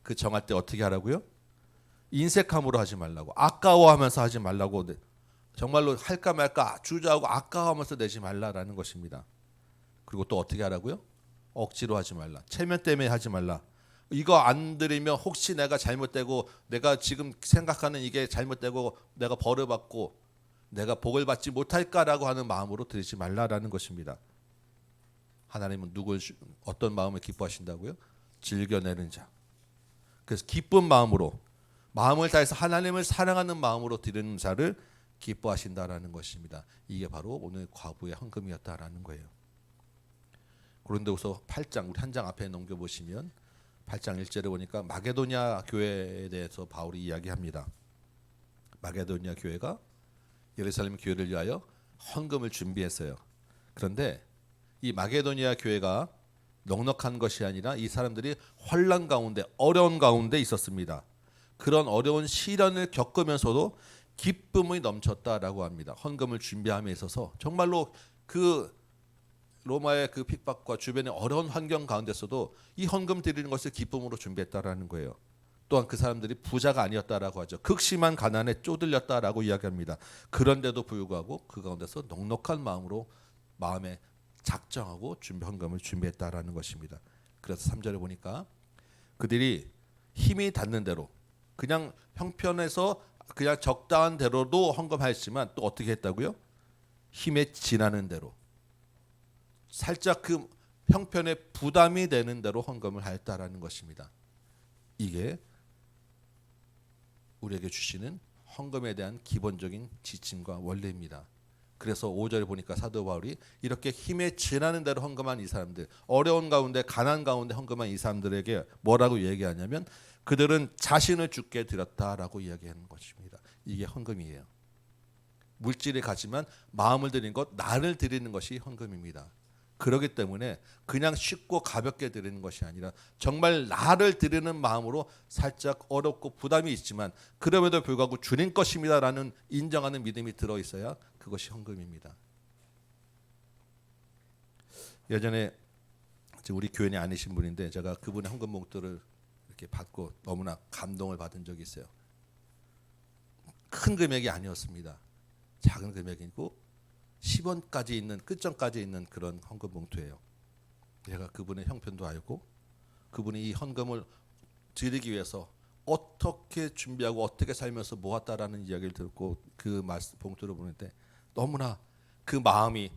그 정할 때 어떻게 하라고요? 인색함으로 하지 말라고, 아까워하면서 하지 말라고, 정말로 할까 말까 주저하고 아까워하면서 내지 말라라는 것입니다. 그리고 또 어떻게 하라고요? 억지로 하지 말라, 체면 때문에 하지 말라. 이거 안 드리면 혹시 내가 잘못되고 내가 지금 생각하는 이게 잘못되고 내가 벌을 받고 내가 복을 받지 못할까라고 하는 마음으로 드리지 말라라는 것입니다. 하나님은 누굴 어떤 마음을 기뻐하신다고요? 즐겨내는 자. 그래서 기쁜 마음으로, 마음을 다해서 하나님을 사랑하는 마음으로 드리는 자를 기뻐하신다라는 것입니다. 이게 바로 오늘 과부의 헌금이었다라는 거예요. 고린도후서 8장 우리 한 장 앞에 넘겨 보시면 8장 1절에 보니까 마게도냐 교회에 대해서 바울이 이야기합니다. 마게도냐 교회가 예루살렘 교회를 위하여 헌금을 준비했어요. 그런데 이 마게도냐 교회가 넉넉한 것이 아니라 이 사람들이 환난 가운데, 어려운 가운데 있었습니다. 그런 어려운 시련을 겪으면서도 기쁨이 넘쳤다라고 합니다. 헌금을 준비함에 있어서 정말로 그 로마의 그 핍박과 주변의 어려운 환경 가운데서도 이 헌금 드리는 것을 기쁨으로 준비했다라는 거예요. 또한 그 사람들이 부자가 아니었다라고 하죠. 극심한 가난에 쪼들렸다라고 이야기합니다. 그런데도 불구하고 그 가운데서 넉넉한 마음으로 마음에 작정하고 헌금을 준비했다라는 것입니다. 그래서 3절에 보니까 그들이 힘이 닿는 대로, 그냥 형편에서 그냥 적당한 대로도 헌금하였지만 또 어떻게 했다고요? 힘에 지나는 대로, 살짝 그 형편에 부담이 되는 대로 헌금을 하였다라는 것입니다. 이게 우리에게 주시는 헌금에 대한 기본적인 지침과 원리입니다. 그래서 5절에 보니까 사도 바울이 이렇게 힘에 지나는 대로 헌금한 이 사람들, 어려운 가운데 가난 가운데 헌금한 이 사람들에게 뭐라고 얘기하냐면 그들은 자신을 주께 드렸다라고 이야기하는 것입니다. 이게 헌금이에요. 물질이 가지만 마음을 드리는 것, 나를 드리는 것이 헌금입니다. 그렇기 때문에 그냥 쉽고 가볍게 드리는 것이 아니라 정말 나를 드리는 마음으로 살짝 어렵고 부담이 있지만 그럼에도 불구하고 주님 것입니다라는 인정하는 믿음이 들어있어야 그것이 헌금입니다. 예전에 우리 교인이 아니신 분인데 제가 그분의 헌금 봉투를 이렇게 받고 너무나 감동을 받은 적이 있어요. 큰 금액이 아니었습니다. 작은 금액이고 10원까지 있는, 끝점까지 있는 그런 헌금 봉투예요. 제가 그분의 형편도 알고 그분이 이 헌금을 드리기 위해서 어떻게 준비하고 어떻게 살면서 모았다라는 이야기를 듣고 그 봉투를 보낼 때 너무나 그 마음이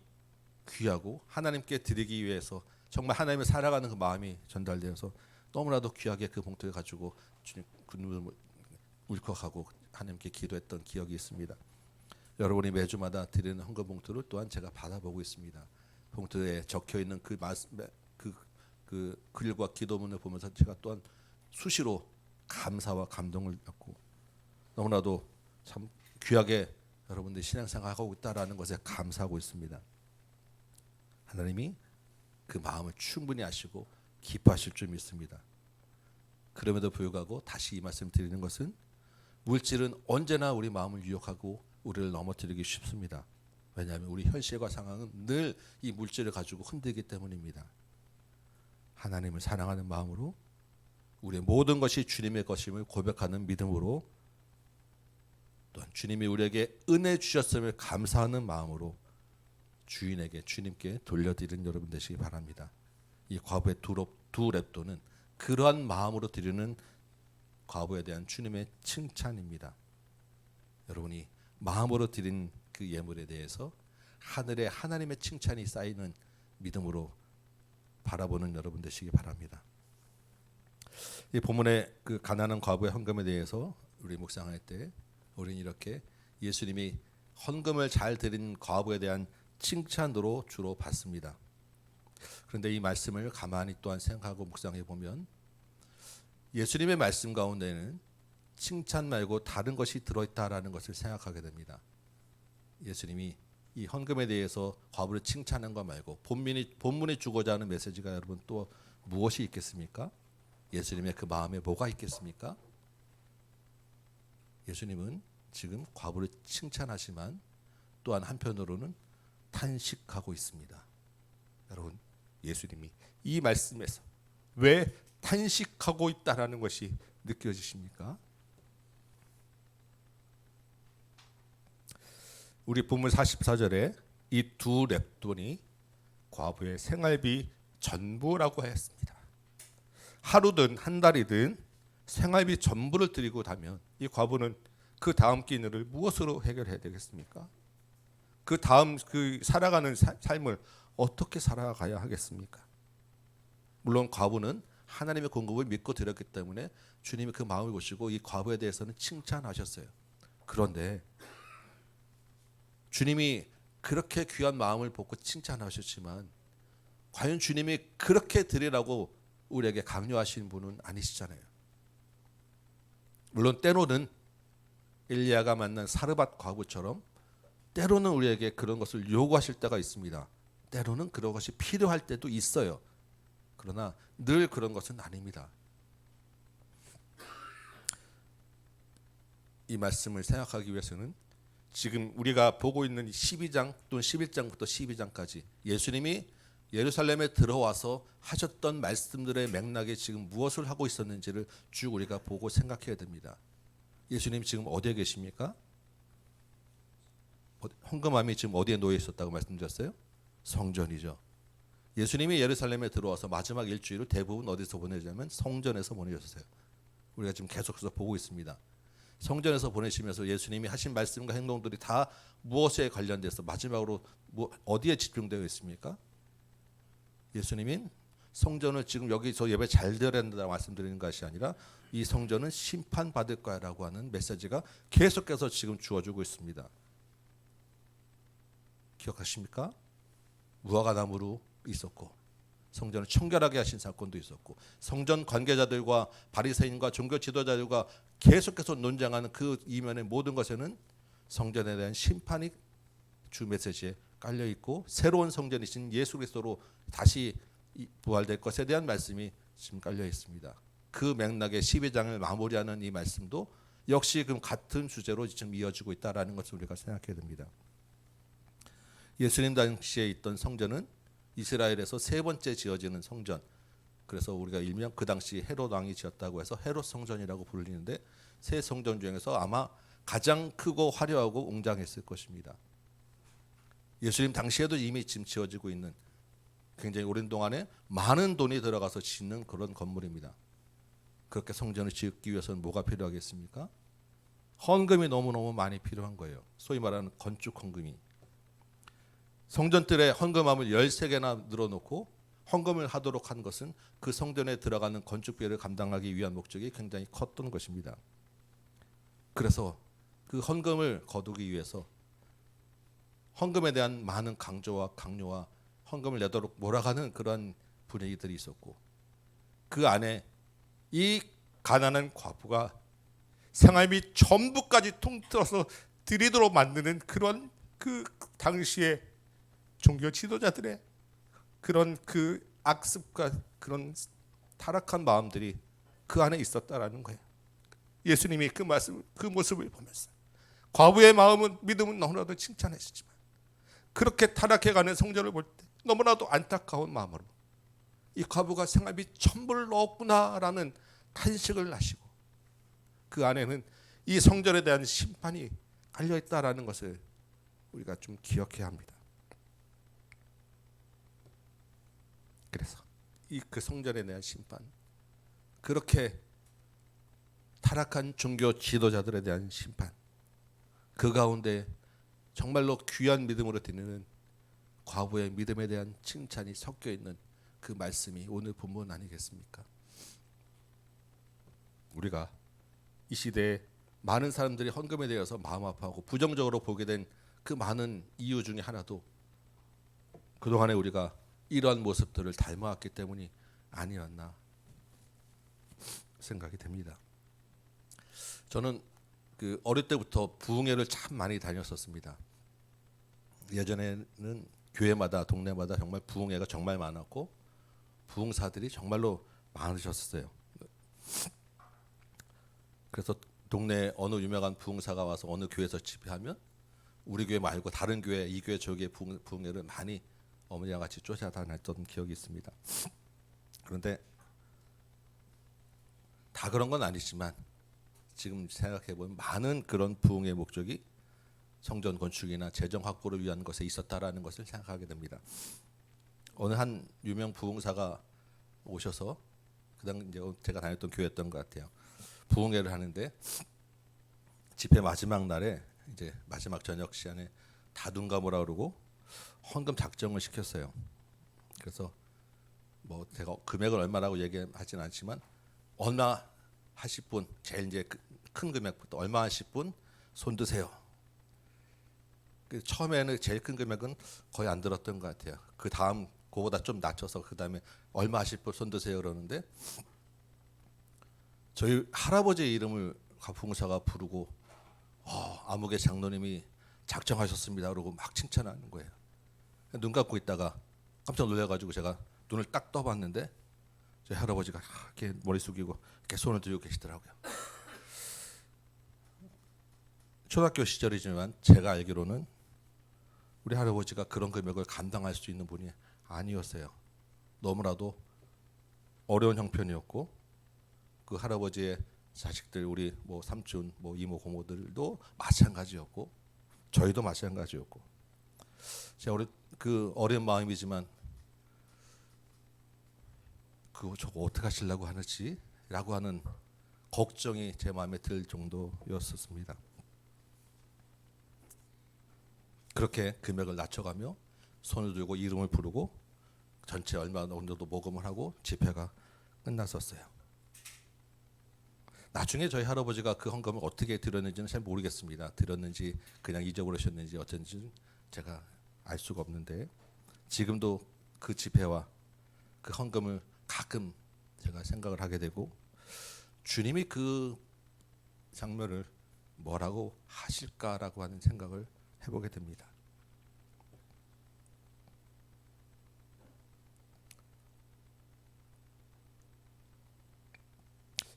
귀하고 하나님께 드리기 위해서 정말 하나님을 살아가는 그 마음이 전달되어서 너무나도 귀하게 그 봉투를 가지고 주님 눈물 울컥하고 하나님께 기도했던 기억이 있습니다. 여러분이 매주마다 드리는 헌금 봉투를 또한 제가 받아보고 있습니다. 봉투에 적혀 있는 그 글과 기도문을 보면서 제가 또한 수시로 감사와 감동을 받고 너무나도 참 귀하게 여러분들이 신앙생활하고 있다라는 것에 감사하고 있습니다. 하나님이 그 마음을 충분히 아시고 기뻐하실 줄 믿습니다. 그럼에도 불구하고 다시 이 말씀 드리는 것은 물질은 언제나 우리 마음을 유혹하고 우리를 넘어뜨리기 쉽습니다. 왜냐하면 우리 현실과 상황은 늘 이 물질을 가지고 흔들기 때문입니다. 하나님을 사랑하는 마음으로 우리의 모든 것이 주님의 것임을 고백하는 믿음으로 또한 주님이 우리에게 은혜 주셨음을 감사하는 마음으로 주인에게 주님께 돌려드리는 여러분 되시기 바랍니다. 이 과부의 두 랩도는 그러한 마음으로 드리는 과부에 대한 주님의 칭찬입니다. 여러분이 마음으로 드린 그 예물에 대해서 하늘에 하나님의 칭찬이 쌓이는 믿음으로 바라보는 여러분 되시기 바랍니다. 이 본문의 그 가난한 과부의 헌금에 대해서 우리 묵상할 때 우리는 이렇게 예수님이 헌금을 잘 드린 과부에 대한 칭찬으로 주로 받습니다. 그런데 이 말씀을 가만히 또한 생각하고 묵상해 보면 예수님의 말씀 가운데는 칭찬 말고 다른 것이 들어있다라는 것을 생각하게 됩니다. 예수님이 이 헌금에 대해서 과부를 칭찬한 것 말고 본문이 주고자 하는 메시지가 여러분 또 무엇이 있겠습니까? 예수님의 그 마음에 뭐가 있겠습니까? 예수님은 지금 과부를 칭찬하지만 또한 한편으로는 탄식하고 있습니다. 여러분, 예수님이 이 말씀에서 왜 탄식하고 있다라는 것이 느껴지십니까? 우리 본문 44절에 이 두 랩돈이 과부의 생활비 전부라고 했습니다. 하루든 한 달이든 생활비 전부를 드리고 나면 이 과부는 그 다음 끼니를 무엇으로 해결해야 되겠습니까? 그 다음 그 살아가는 삶을 어떻게 살아가야 하겠습니까? 물론 과부는 하나님의 공급을 믿고 드렸기 때문에 주님이 그 마음을 보시고 이 과부에 대해서는 칭찬하셨어요. 그런데 주님이 그렇게 귀한 마음을 보고 칭찬하셨지만 과연 주님이 그렇게 드리라고 우리에게 강요하시는 분은 아니시잖아요. 물론 때로는 엘리야가 만난 사르밧 과부처럼 때로는 우리에게 그런 것을 요구하실 때가 있습니다. 때로는 그런 것이 필요할 때도 있어요. 그러나 늘 그런 것은 아닙니다. 이 말씀을 생각하기 위해서는 지금 우리가 보고 있는 12장 또는 11장부터 12장까지 예수님이 예루살렘에 들어와서 하셨던 말씀들의 맥락에 지금 무엇을 하고 있었는지를 쭉 우리가 보고 생각해야 됩니다. 예수님 지금 어디에 계십니까? 헌금함이 지금 어디에 놓여 있었다고 말씀드렸어요? 성전이죠. 예수님이 예루살렘에 들어와서 마지막 일주일을 대부분 어디서 보내자면 성전에서 보내셨어요. 우리가 지금 계속해서 보고 있습니다. 성전에서 보내시면서 예수님이 하신 말씀과 행동들이 다 무엇에 관련돼서 마지막으로 어디에 집중되어 있습니까? 예수님은 성전을 지금 여기서 예배 잘 드려야 된다고 말씀드리는 것이 아니라 이 성전은 심판받을 거야라고 하는 메시지가 계속해서 지금 주어지고 있습니다. 기억하십니까? 무화과 나무로 있었고 성전을 청결하게 하신 사건도 있었고 성전 관계자들과 바리새인과 종교 지도자들과 계속해서 논쟁하는 그 이면의 모든 것에는 성전에 대한 심판이 주 메시지에 깔려 있고 새로운 성전이신 예수 그리스도로 다시 부활될 것에 대한 말씀이 지금 깔려 있습니다. 그 맥락의 12장을 마무리하는 이 말씀도 역시 그 같은 주제로 지금 이어지고 있다라는 것을 우리가 생각해야 됩니다. 예수님 당시에 있던 성전은 이스라엘에서 세 번째 지어지는 성전. 그래서 우리가 일명 그 당시 헤롯 왕이 지었다고 해서 헤롯 성전이라고 불리는데 세 성전 중에서 아마 가장 크고 화려하고 웅장했을 것입니다. 예수님 당시에도 이미 지금 지어지고 있는 굉장히 오랜 동안에 많은 돈이 들어가서 짓는 그런 건물입니다. 그렇게 성전을 짓기 위해서는 뭐가 필요하겠습니까? 헌금이 너무너무 많이 필요한 거예요. 소위 말하는 건축 헌금이. 성전뜰에 헌금함을 13개나 늘어놓고 헌금을 하도록 한 것은 그 성전에 들어가는 건축비를 감당하기 위한 목적이 굉장히 컸던 것입니다. 그래서 그 헌금을 거두기 위해서 헌금에 대한 많은 강조와 강요와 헌금을 내도록 몰아가는 그런 분위기들이 있었고 그 안에 이 가난한 과부가 생활비 전부까지 통틀어서 드리도록 만드는 그런 그 당시에 종교 지도자들의 그런 그 악습과 그런 타락한 마음들이 그 안에 있었다라는 거예요. 예수님이 그 모습을 보면서 과부의 마음은 믿음은 너무나도 칭찬했지만 그렇게 타락해가는 성전을 볼 때 너무나도 안타까운 마음으로 이 과부가 생활비 전부를 넣었구나라는 탄식을 하시고 그 안에는 이 성전에 대한 심판이 깔려 있다라는 것을 우리가 좀 기억해야 합니다. 그래서 이 그 성전에 대한 심판, 그렇게 타락한 종교 지도자들에 대한 심판, 그 가운데 정말로 귀한 믿음으로 드리는 과부의 믿음에 대한 칭찬이 섞여 있는 그 말씀이 오늘 본문 아니겠습니까? 우리가 이 시대에 많은 사람들이 헌금에 대해서 마음 아파하고 부정적으로 보게 된 그 많은 이유 중에 하나도 그동안에 우리가 이러한 모습들을 닮아왔기 때문이 아니었나 생각이 됩니다. 저는 그 어릴 때부터 부흥회를 참 많이 다녔었습니다. 예전에는 교회마다 동네마다 정말 부흥회가 정말 많았고 부흥사들이 정말로 많으셨어요. 그래서 동네 어느 유명한 부흥사가 와서 어느 교회에서 집회하면 우리 교회 말고 다른 교회, 이 교회 저 교회 부흥회를 많이 어머니와 같이 쫓아다녔던 기억이 있습니다. 그런데 다 그런 건 아니지만 지금 생각해 보면 많은 그런 부흥의 목적이 성전 건축이나 재정 확보를 위한 것에 있었다라는 것을 생각하게 됩니다. 어느 한 유명 부흥사가 오셔서 그당 이제 제가 다녔던 교회였던 것 같아요. 부흥회를 하는데 집회 마지막 날에 이제 마지막 저녁 시간에 다둔가무라 그러고 헌금 작정을 시켰어요. 그래서 뭐 제가 금액을 얼마라고 얘기하진 않지만 얼마 하실 분, 제일 이제 큰 금액부터 얼마 하실 분 손 드세요. 처음에는 제일 큰 금액은 거의 안 들었던 것 같아요. 그 다음 그보다 좀 낮춰서 그 다음에 얼마 하실 분 손 드세요 그러는데 저희 할아버지의 이름을 부흥사가 부르고 아무개 장로님이 작정하셨습니다 그러고 막 칭찬하는 거예요. 눈 감고 있다가 깜짝 놀라가지고 제가 눈을 딱 떠봤는데 저희 할아버지가 이렇게 머리 숙이고 이렇게 손을 들고 계시더라고요. 초등학교 시절이지만 제가 알기로는 우리 할아버지가 그런 금액을 감당할 수 있는 분이 아니었어요. 너무나도 어려운 형편이었고 그 할아버지의 자식들 우리 뭐 삼촌, 뭐 이모, 고모들도 마찬가지였고 저희도 마찬가지였고 제가 그 어린 마음이지만 그거 저거 어떻게 하시려고 하는지라고 하는 걱정이 제 마음에 들 정도였었습니다. 그렇게 금액을 낮춰가며 손을 들고 이름을 부르고 전체 얼마 정도 모금을 하고 집회가 끝났었어요. 나중에 저희 할아버지가 그 헌금을 어떻게 드렸는지는 잘 모르겠습니다. 드렸는지 그냥 잊어버리셨는지 어쩐지 제가 알 수가 없는데 지금도 그 집회와 그 헌금을 가끔 제가 생각을 하게 되고 주님이 그 장면을 뭐라고 하실까라고 하는 생각을 해보게 됩니다.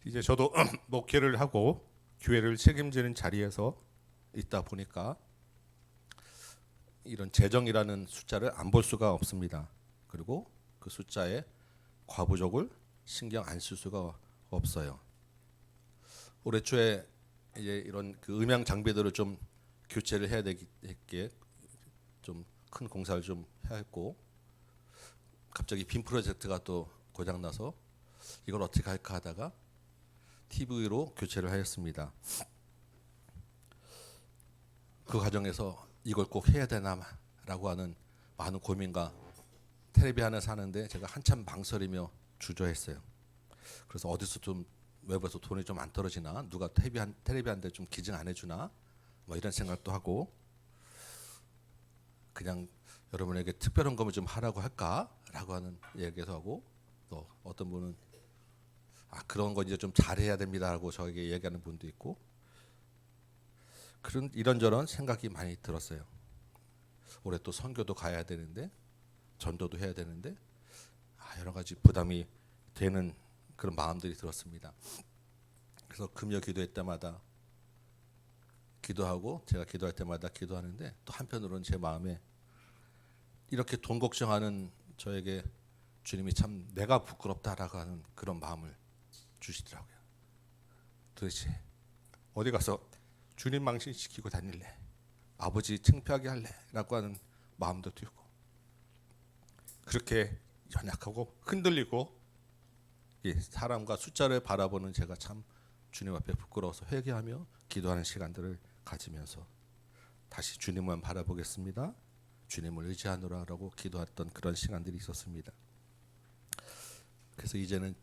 이제 저도 목회를 하고 교회를 책임지는 자리에서 있다 보니까 이런 재정이라는 숫자를 안 볼 수가 없습니다. 그리고 그 숫자에 과부족을 신경 안 쓸 수가 없어요. 올해 초에 이제 이런 그 음향 장비들을 좀 교체를 해야 되기에 좀 큰 공사를 좀 해야 했고 갑자기 빔 프로젝트가 또 고장 나서 이걸 어떻게 할까 하다가 TV로 교체를 하였습니다. 그 과정에서 이걸 꼭 해야 되나라고 하는 많은 고민과 텔레비 하나 사는데 제가 한참 망설이며 주저했어요. 그래서 어디서 좀 외부에서 돈이 좀 안 떨어지나 누가 텔레비 한 대 좀 기증 안 해주나 뭐 이런 생각도 하고 그냥 여러분에게 특별한 것을 좀 하라고 할까라고 하는 얘기도 하고 또 어떤 분은 그런 거 이제 좀 잘해야 됩니다라고 저에게 얘기하는 분도 있고 그런 이런저런 생각이 많이 들었어요. 올해 또 선교도 가야 되는데 전도도 해야 되는데 여러 가지 부담이 되는 그런 마음들이 들었습니다. 그래서 금요 기도회 때마다 기도하고 제가 기도할 때마다 기도하는데 또 한편으로는 제 마음에 이렇게 돈 걱정하는 저에게 주님이 참 내가 부끄럽다라고 하는 그런 마음을 주시더라고요. 도대체 어디 가서 주님 망신시키고 다닐래? 아버지 창피하게 할래? 라고 하는 마음도 들고, 그렇게 연약하고 흔들리고 사람과 숫자를 바라보는 제가 참 주님 앞에 부끄러워서 회개하며 기도하는 시간들을 가지면서 다시 주님만 바라보겠습니다, 주님을 의지하노라라고 기도했던 그런 시간들이 있었습니다. 그래서 이제는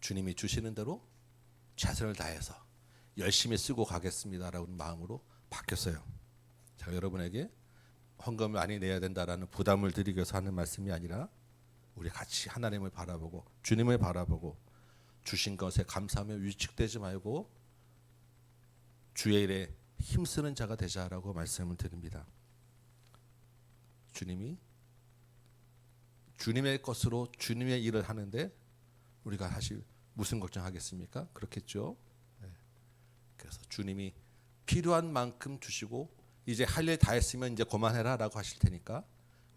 주님이 주시는 대로 최선을 다해서 열심히 쓰고 가겠습니다라는 마음으로 바뀌었어요. 제가 여러분에게 헌금을 많이 내야 된다라는 부담을 드리기 위해서 하는 말씀이 아니라, 우리 같이 하나님을 바라보고 주님을 바라보고 주신 것에 감사하며 위축되지 말고 주의 일에 힘쓰는 자가 되자라고 말씀을 드립니다. 주님이 주님의 것으로 주님의 일을 하는데 우리가 사실 무슨 걱정하겠습니까? 그렇겠죠. 그래서 주님이 필요한 만큼 주시고 이제 할 일 다 했으면 이제 그만해라라고 하실 테니까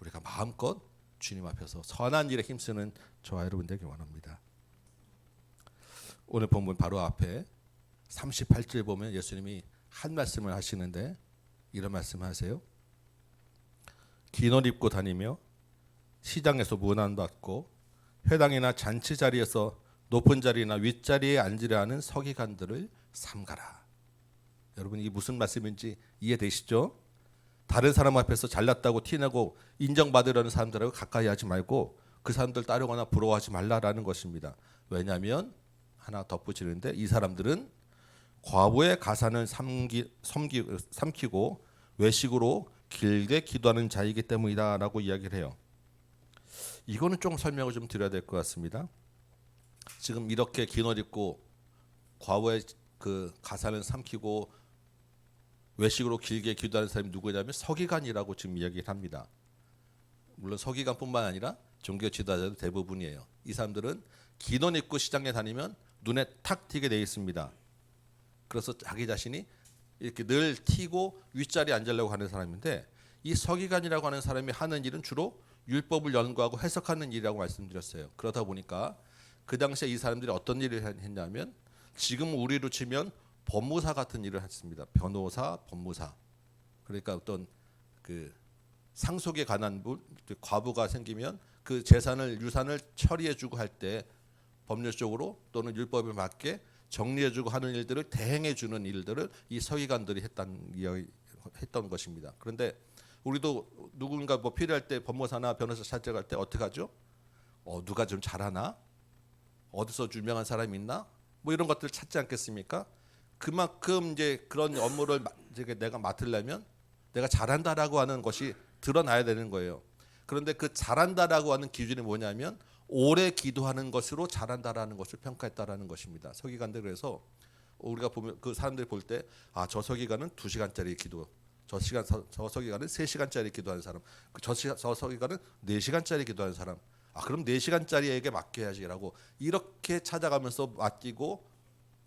우리가 마음껏 주님 앞에서 선한 일에 힘쓰는 저와 여러분 되길 원합니다. 오늘 본문 바로 앞에 38절 보면 예수님이 한 말씀을 하시는데 이런 말씀을 하세요. 긴 옷 입고 다니며 시장에서 문안받고 회당이나 잔치 자리에서 높은 자리나 윗자리에 앉으려 하는 서기관들을 삼가라. 여러분, 이게 무슨 말씀인지 이해되시죠? 다른 사람 앞에서 잘났다고 티내고 인정받으려는 사람들하고 가까이 하지 말고 그 사람들 따르거나 부러워하지 말라라는 것입니다. 왜냐하면 하나 덧붙이는데, 이 사람들은 과부의 가산을 삼키고 외식으로 길게 기도하는 자이기 때문이다라고 이야기를 해요. 이거는 좀 설명을 좀 드려야 될 것 같습니다. 지금 이렇게 긴 옷 입고 과부의 그 가산을 삼키고 외식으로 길게 기도하는 사람이 누구냐면 서기관이라고 지금 이야기를 합니다. 물론 서기관뿐만 아니라 종교 지도자들 대부분이에요. 이 사람들은 긴 옷 입고 시장에 다니면 눈에 탁 튀게 돼 있습니다. 그래서 자기 자신이 이렇게 늘 튀고 윗자리에 앉으려고 하는 사람인데, 이 서기관이라고 하는 사람이 하는 일은 주로 율법을 연구하고 해석하는 일이라고 말씀드렸어요. 그러다 보니까 그 당시에 이 사람들이 어떤 일을 했냐면, 지금 우리로 치면 법무사 같은 일을 했습니다. 변호사, 법무사. 그러니까 어떤 그 상속에 관한 과부가 생기면 그 재산을 유산을 처리해주고 할 때 법률적으로 또는 율법에 맞게 정리해주고 하는 일들을 대행해주는 일들을 이 서기관들이 했던 것입니다. 그런데 우리도 누군가 뭐 필요할 때 법무사나 변호사 찾아갈 때 어떻게 하죠? 누가 좀 잘하나? 어디서 유명한 사람이 있나? 뭐 이런 것들을 찾지 않겠습니까? 그만큼 이제 그런 업무를 내가 맡으려면 내가 잘한다라고 하는 것이 드러나야 되는 거예요. 그런데 그 잘한다라고 하는 기준이 뭐냐면 오래 기도하는 것으로 잘한다라는 것을 평가했다라는 것입니다. 서기관들, 그래서 우리가 보면 그 사람들이 볼 때 저 서기관은 2시간짜리 기도, 저 서기관은 3시간짜리 기도하는 사람, 저 서기관은 4시간짜리 기도하는 사람. 그럼 4시간짜리에게 맡겨야지라고 이렇게 찾아가면서 맡기고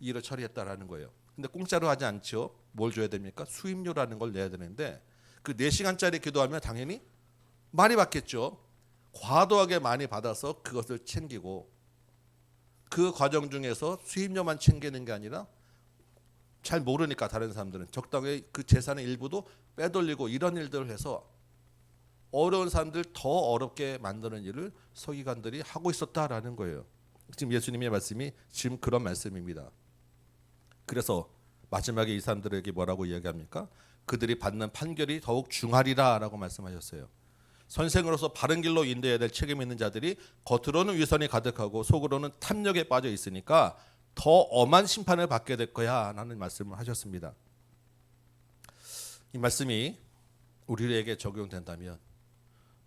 일을 처리했다라는 거예요. 근데 공짜로 하지 않죠. 뭘 줘야 됩니까? 수임료라는 걸 내야 되는데, 그 4시간짜리 기도하면 당연히 많이 받겠죠. 과도하게 많이 받아서 그것을 챙기고, 그 과정 중에서 수임료만 챙기는 게 아니라 잘 모르니까 다른 사람들은 적당히 그 재산의 일부도 빼돌리고 이런 일들을 해서 어려운 사람들 더 어렵게 만드는 일을 서기관들이 하고 있었다라는 거예요. 지금 예수님의 말씀이 지금 그런 말씀입니다. 그래서 마지막에 이 사람들에게 뭐라고 이야기합니까? 그들이 받는 판결이 더욱 중하리라라고 말씀하셨어요. 선생으로서 바른 길로 인도해야 될 책임 있는 자들이 겉으로는 위선이 가득하고 속으로는 탐욕에 빠져 있으니까 더 엄한 심판을 받게 될 거야 라는 말씀을 하셨습니다. 이 말씀이 우리에게 적용된다면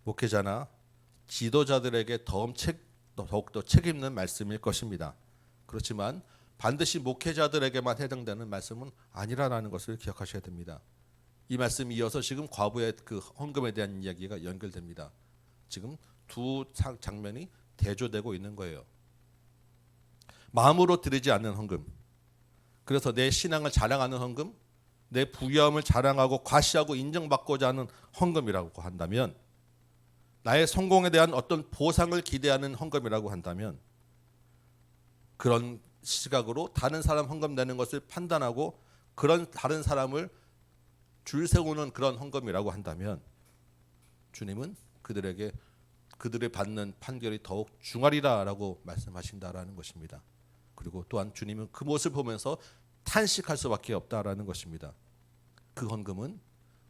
목회자나 지도자들에게 더욱더 책임 있는 말씀일 것입니다. 그렇지만 반드시 목회자들에게만 해당되는 말씀은 아니라는 것을 기억하셔야 됩니다. 이 말씀이 이어서 지금 과부의 그 헌금에 대한 이야기가 연결됩니다. 지금 두 장면이 대조되고 있는 거예요. 마음으로 드리지 않는 헌금, 그래서 내 신앙을 자랑하는 헌금, 내 부유함을 자랑하고 과시하고 인정받고자 하는 헌금이라고 한다면, 나의 성공에 대한 어떤 보상을 기대하는 헌금이라고 한다면, 그런 시각으로 다른 사람 헌금 내는 것을 판단하고 그런 다른 사람을 줄 세우는 그런 헌금이라고 한다면, 주님은 그들에게 그들이 받는 판결이 더욱 중하리라라고 말씀하신다라는 것입니다. 그리고 또한 주님은 그 모습을 보면서 탄식할 수밖에 없다라는 것입니다. 그 헌금은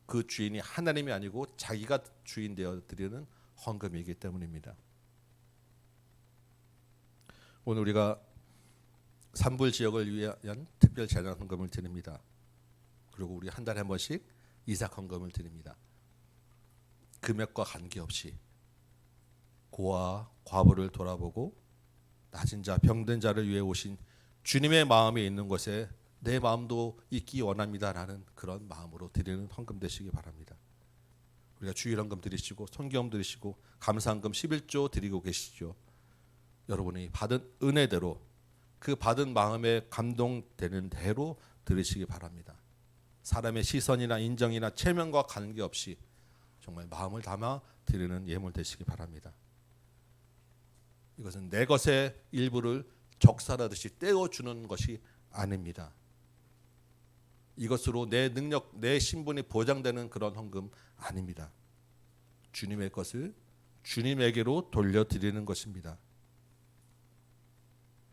그 주인이 하나님이 아니고 자기가 주인 되어 드리는 헌금이기 때문입니다. 오늘 우리가 산불 지역을 위한 특별 재난 헌금을 드립니다. 그리고 우리 한 달에 한 번씩 이삭 헌금을 드립니다. 금액과 관계없이 고아 과부를 돌아보고 낮은 자 병든 자를 위해 오신 주님의 마음이 있는 곳에 내 마음도 있기 원합니다라는 그런 마음으로 드리는 헌금 되시기 바랍니다. 우리가 주일 헌금 드리시고 성경험 드리시고 감사헌금 11조 드리고 계시죠. 여러분이 받은 은혜대로, 그 받은 마음에 감동되는 대로 드리시기 바랍니다. 사람의 시선이나 인정이나 체면과 관계없이 정말 마음을 담아 드리는 예물 되시기 바랍니다. 이것은 내 것의 일부를 적살하듯이 떼어주는 것이 아닙니다. 이것으로 내 능력, 내 신분이 보장되는 그런 헌금 아닙니다. 주님의 것을 주님에게로 돌려드리는 것입니다.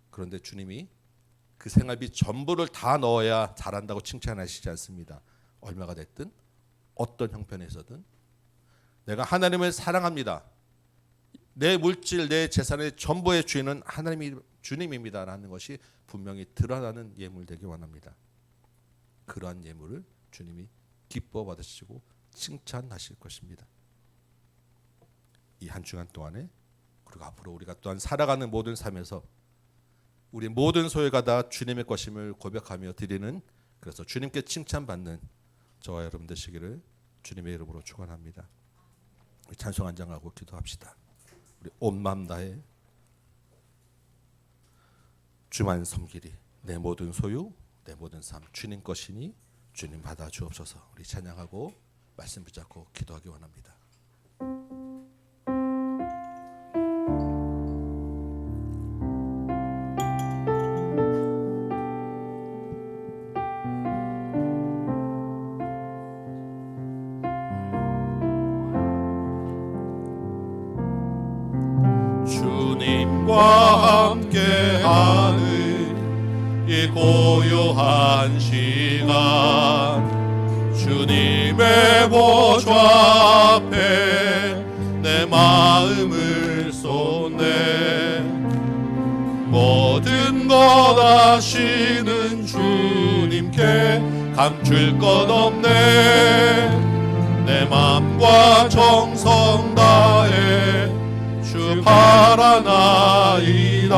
그런데 주님이 그 생활비 전부를 다 넣어야 잘한다고 칭찬하시지 않습니다. 얼마가 됐든 어떤 형편에서든 내가 하나님을 사랑합니다. 내 물질, 내 재산의 전부의 주인은 하나님이 주님입니다라는 것이 분명히 드러나는 예물 되기 원합니다. 그러한 예물을 주님이 기뻐 받으시고 칭찬하실 것입니다. 이 한 주간 동안에, 그리고 앞으로 우리가 또한 살아가는 모든 삶에서 우리 모든 소유가 다 주님의 것임을 고백하며 드리는, 그래서 주님께 칭찬받는 저와 여러분 되시기를 주님의 이름으로 축원합니다. 찬송 한장하고 기도합시다. 우리 온 마음 다해 주만 섬기리. 내 모든 소유, 내 모든 삶 주님 것이니 주님 받아 주옵소서. 우리 찬양하고 말씀 붙잡고 기도하기 원합니다. 주님과 함께하는 이 고요한 시간, 주님의 보좌 앞에 내 마음을 쏟네. 모든 것 아시는 주님께 감출 것 없네. 내 맘과 정성 다해 주 바라나이다.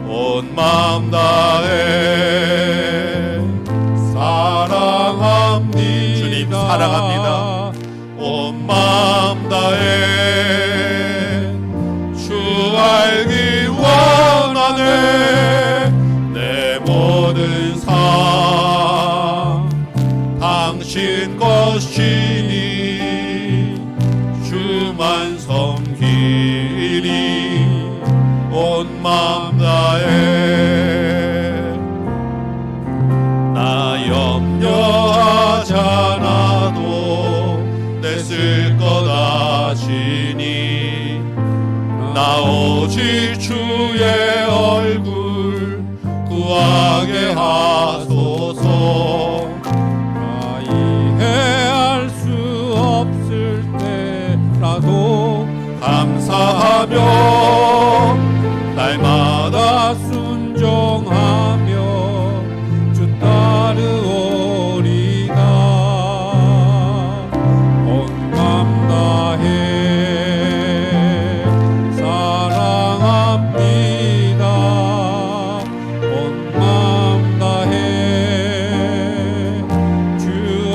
온 마음 다해 사랑합니다. 주님 사랑합니다. 온 마음 다해 주 알기 원하네. 내 모든 삶 당신 것이니 주만 섬기리. 온 마음 다해 나 염려하지 않아도 내 쓸 것 아시니. 나 오직 주의 얼굴 구하게 하소서. 나 이해할 수 없을 때라도 감사하며 날마다 순종하며 주 따르오리다. 온 마음 다해 사랑합니다. 온 마음 다해 주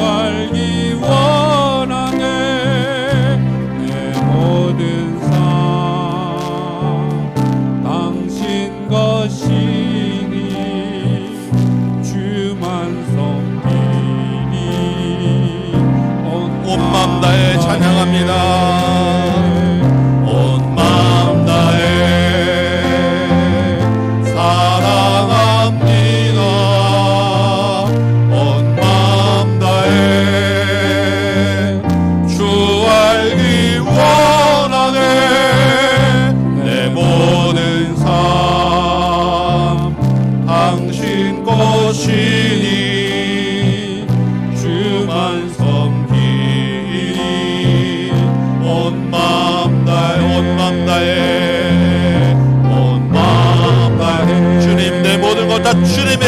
알기 원하네. 내 모든 삶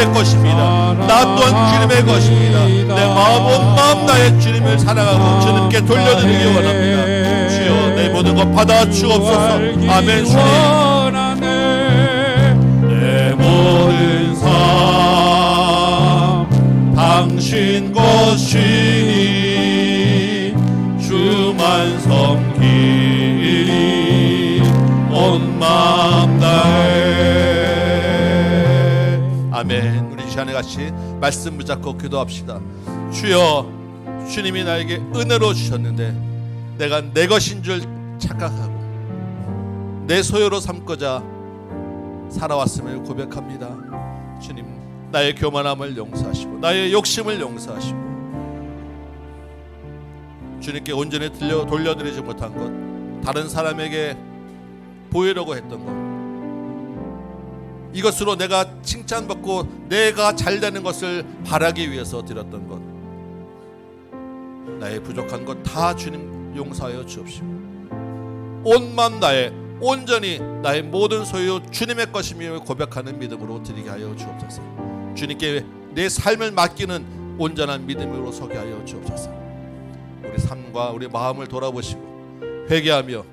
주님의 것입니다. 나 또한 주님의 것입니다. 내 마음 온 마음 다해 주님을 사랑하고 주님께 돌려드리기 원합니다. 주여 내 모든 것 받아 주옵소서. 아멘. 주님 내 모든 삶 당신 것이니 주만 섬기리 온 마음 다해. 아멘. 우리 이 시간에 같이 말씀 붙잡고 기도합시다. 주여 주님이 나에게 은혜로 주셨는데 내가 내 것인 줄 착각하고 내 소유로 삼고자 살아왔음을 고백합니다. 주님 나의 교만함을 용서하시고 나의 욕심을 용서하시고 주님께 온전히 돌려드리지 못한 것, 다른 사람에게 보이려고 했던 것, 이것으로 내가 칭찬받고 내가 잘되는 것을 바라기 위해서 드렸던 것, 나의 부족한 것 다 주님 용서하여 주옵시고 온 마음 다해 온전히 나의 모든 소유 주님의 것임을 고백하는 믿음으로 드리게 하여 주옵소서. 주님께 내 삶을 맡기는 온전한 믿음으로 서게 하여 주옵소서. 우리 삶과 우리 마음을 돌아보시고 회개하며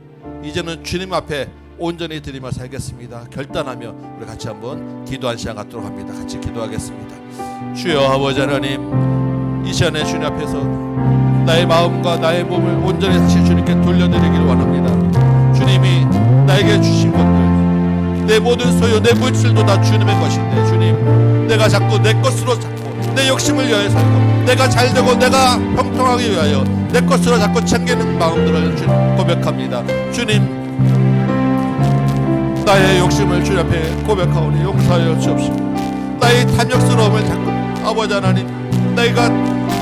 이제는 주님 앞에 온전히 드리며 살겠습니다 결단하며 우리 같이 한번 기도한 시간 갖도록 합니다. 같이 기도하겠습니다. 주여 아버지 하나님, 이 시간에 주님 앞에서 나의 마음과 나의 몸을 온전히 다시 주님께 돌려드리기를 원합니다. 주님이 나에게 주신 것들, 내 모든 소유, 내 물질도 다 주님의 것인데 주님, 내가 자꾸 내 것으로 잡고 내 욕심을 위하여 살고 내가 잘되고 내가 형통하기 위하여 내 것으로 자꾸 챙기는 마음들을 주님 고백합니다. 주님, 나의 욕심을 주님 앞에 고백하오니 용서하여 주옵시고 나의 탐욕스러움을 자꾸 아버지 하나님, 내가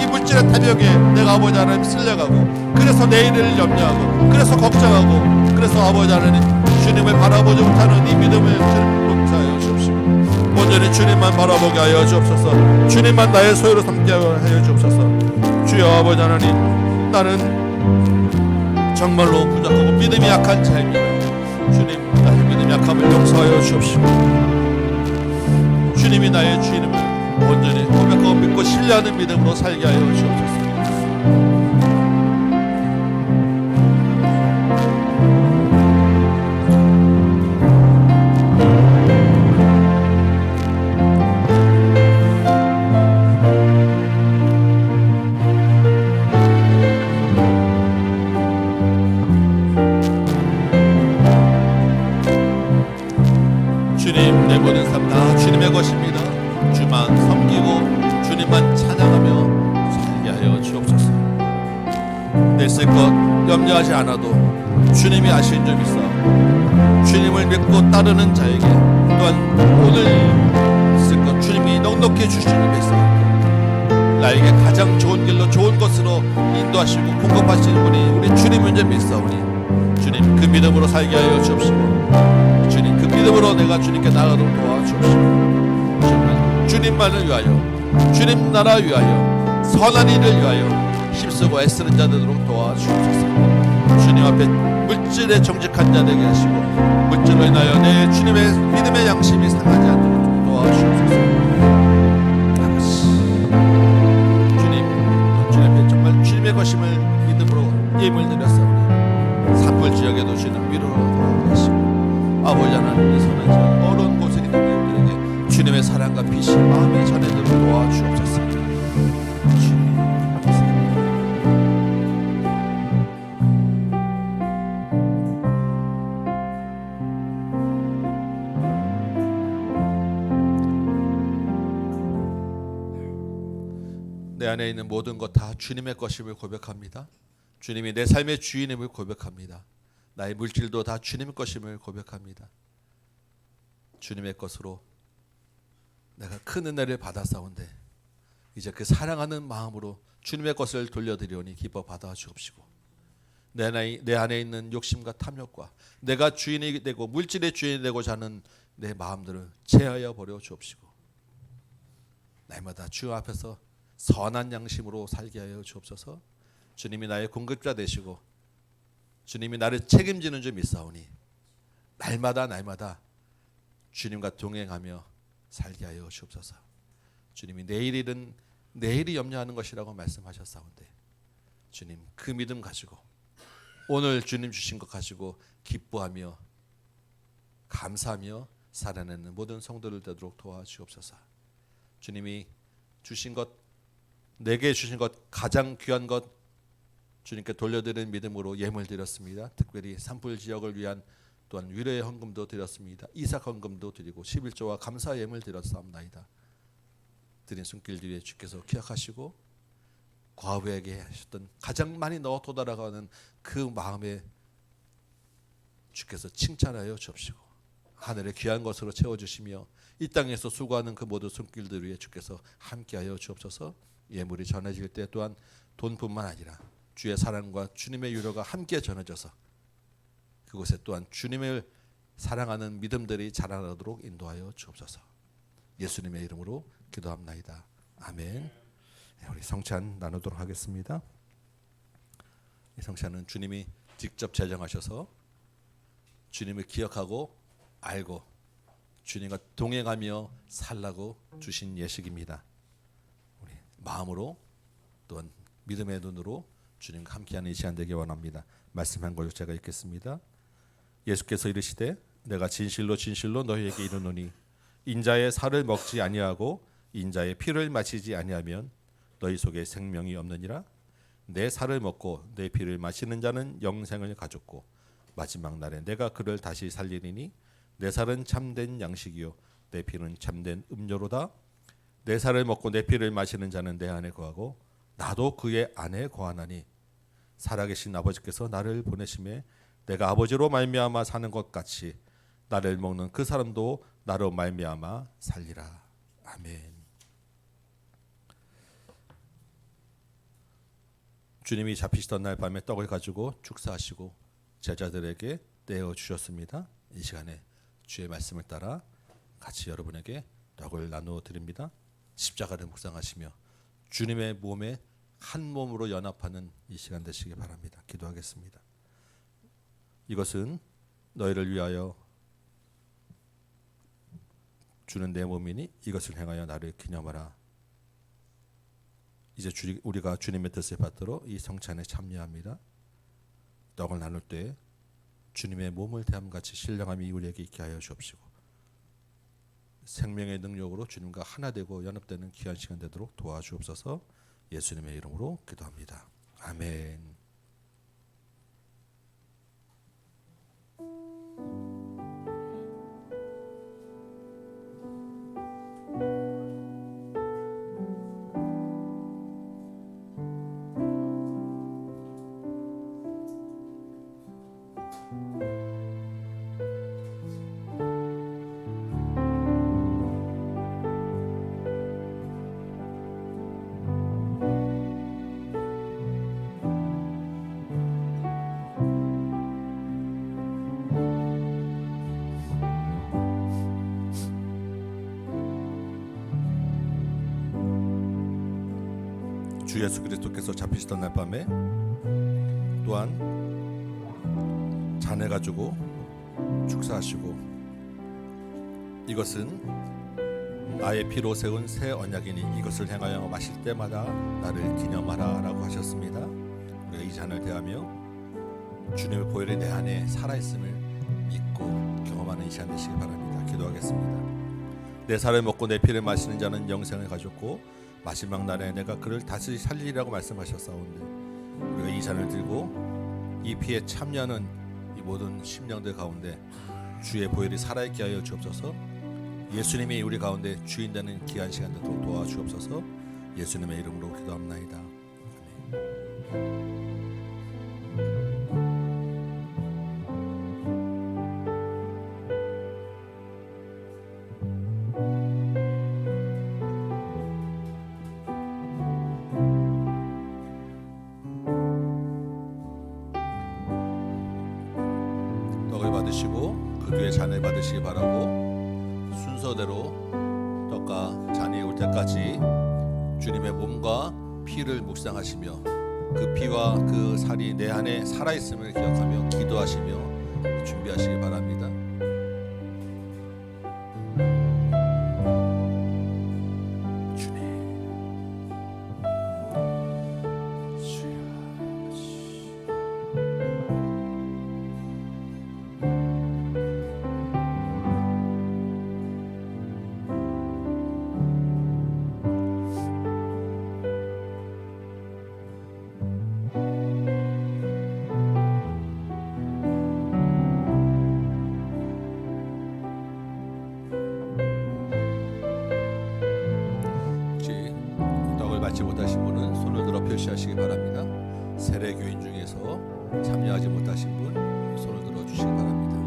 이 물질의 탐욕에 내가 아버지 하나님 쓸려가고 그래서 내일을 염려하고 그래서 걱정하고 그래서 아버지 하나님 주님을 바라보지 못하는 이 믿음을 주님 용서하여 주옵시고 온전히 주님만 바라보게 하여 주옵소서. 주님만 나의 소유로 삼게 하여 주옵소서. 주여 아버지 하나님, 나는 정말로 부족하고 믿음이 약한 자입니다. 주님, 나의 믿음이 약함을 용서하여 주옵시고 주님이 나의 주님을 온전히 고백하고 믿고 신뢰하는 믿음으로 살게 하여 주옵소서. 주님, 내 모든 삶 다 주님의 것입니다. 주만 섬기고 주님만 찬양하며 살게 하여 주옵소서. 내 쓸 것 염려하지 않아도 주님이 아시는 점 있어 주님을 믿고 따르는 자에게 또한 오늘 쓸 것 주님이 넉넉히 주시는 점 있어 나에게 가장 좋은 길로 좋은 것으로 인도하시고 공급하시는 분이 우리 주님인 점 있사오니 주님, 그 믿음으로 살게 하여 주옵시고 주님, 그 믿음으로 내가 주님께 나아가도록 도와주옵시고 정말 주님만을 위하여 주님 나라 위하여 선한 일을 위하여 힘쓰고 애쓰는 자 되도록 도와주옵소서. 주님 앞에 물질에 정직한 자 되게 하시고 물질로 인하여 내 주님의 믿음의 양심이 상하지 않도록 도와주옵소서. 아버지, 주님 앞에 정말 주님의 것임을 믿음으로 예물 드렸사오니 산불 지역에도 주님 위로로 도와주시고 아버지 하나님, 이 선한 지역 어려운 곳에 있는 이들에게 주님의 사랑과 빛이 마음에 전해도록 도와주옵소서. 내 안에 있는 모든 것 다 주님의 것임을 고백합니다. 주님이 내 삶의 주인임을 고백합니다. 나의 물질도 다 주님의 것임을 고백합니다. 주님의 것으로 내가 큰 은혜를 받았사온데 이제 그 사랑하는 마음으로 주님의 것을 돌려드리오니 기뻐 받아 주옵시고 내 안에 있는 욕심과 탐욕과 내가 주인이 되고 물질의 주인이 되고자 하는 내 마음들을 제하여 버려 주옵시고 날마다 주 앞에서 선한 양심으로 살게 하여 주옵소서. 주님이 나의 공급자 되시고 주님이 나를 책임지는 줄 믿사오니 날마다 주님과 동행하며 살게 하여 주옵소서. 주님이 내일이 염려하는 것이라고 말씀하셨사온데 주님 그 믿음 가지고 오늘 주님 주신 것 가지고 기뻐하며 감사하며 살아내는 모든 성도들 되도록 도와주옵소서. 주님이 주신 것, 내게 주신 것 가장 귀한 것 주님께 돌려드리는 믿음으로 예물 드렸습니다. 특별히 산불 지역을 위한 또한 위로의 헌금도 드렸습니다. 이삭 헌금도 드리고 11조와 감사 예물 드렸사옵나이다. 드린 손길 뒤에 주께서 기억하시고 과부에게 하셨던 가장 많이 넣어 도달아가는 그 마음에 주께서 칭찬하여 주옵시고 하늘의 귀한 것으로 채워주시며 이 땅에서 수고하는 그 모든 손길들 위에 주께서 함께하여 주옵소서. 예물이 전해질 때 또한 돈뿐만 아니라 주의 사랑과 주님의 유로가 함께 전해져서 그곳에 또한 주님을 사랑하는 믿음들이 자라나도록 인도하여 주옵소서. 예수님의 이름으로 기도합나이다. 아멘. 우리 성찬 나누도록 하겠습니다. 이 성찬은 주님이 직접 제정하셔서 주님을 기억하고 알고 주님과 동행하며 살라고 주신 예식입니다. 우리 마음으로 또한 믿음의 눈으로 주님과 함께하는 이 시간 되기 원합니다. 말씀 한 걸 제가 읽겠습니다. 예수께서 이르시되 내가 진실로 진실로 너희에게 이르노니 인자의 살을 먹지 아니하고 인자의 피를 마시지 아니하면 너희 속에 생명이 없느니라. 내 살을 먹고 내 피를 마시는 자는 영생을 가졌고 마지막 날에 내가 그를 다시 살리리니 내 살은 참된 양식이요 내 피는 참된 음료로다. 내 살을 먹고 내 피를 마시는 자는 내 안에 거하고 나도 그의 안에 거하나니 살아계신 아버지께서 나를 보내심에 내가 아버지로 말미암아 사는 것 같이 나를 먹는 그 사람도 나로 말미암아 살리라. 아멘. 주님이 잡히시던 날 밤에 떡을 가지고 축사하시고 제자들에게 떼어 주셨습니다. 이 시간에 주의 말씀을 따라 같이 여러분에게 떡을 나누어 드립니다. 십자가를 묵상하시며 주님의 몸에 한 몸으로 연합하는 이 시간 되시기 바랍니다. 기도하겠습니다. 이것은 너희를 위하여 주는 내 몸이니 이것을 행하여 나를 기념하라. 이제 우리가 주님의 뜻을 받들어 이 성찬에 참여합니다. 떡을 나눌 때 주님의 몸을 대함같이 신령함이 우리에게 있게 하여 주옵시고 생명의 능력으로 주님과 하나 되고 연합되는 귀한 시간 되도록 도와주옵소서. 예수님의 이름으로 기도합니다. 아멘. 주 예수 그리스도께서 잡히시던 날 밤에 또한 잔을 가지고 축사하시고 이것은 나의 피로 세운 새 언약이니 이것을 행하여 마실 때마다 나를 기념하라 라고 하셨습니다. 우리가 이 잔을 대하며 주님의 보혈이 내 안에 살아있음을 믿고 경험하는 이 시간 되시기 바랍니다. 기도하겠습니다. 내 살을 먹고 내 피를 마시는 자는 영생을 가졌고 마지막 날에 내가 그를 다시 살리리라고 말씀하셨사온데 우리가 이 잔을 들고 이 피에 참여하는 이 모든 심령들 가운데 주의 보혈이 살아있게 하여 주옵소서. 예수님이 우리 가운데 주인 되는 귀한 시간 되도록 도와주옵소서. 예수님의 이름으로 기도합나이다. 아멘. 받으시고 그 뒤에 잔을 받으시기 바라고 순서대로 떡과 잔이 올 때까지 주님의 몸과 피를 묵상하시며 그 피와 그 살이 내 안에 살아있음을 기억하며 기도하시며 준비하시기 바랍니다. 주님 세례 교인 중에서 참여하지 못하신 분 손을 들어 주시기 바랍니다.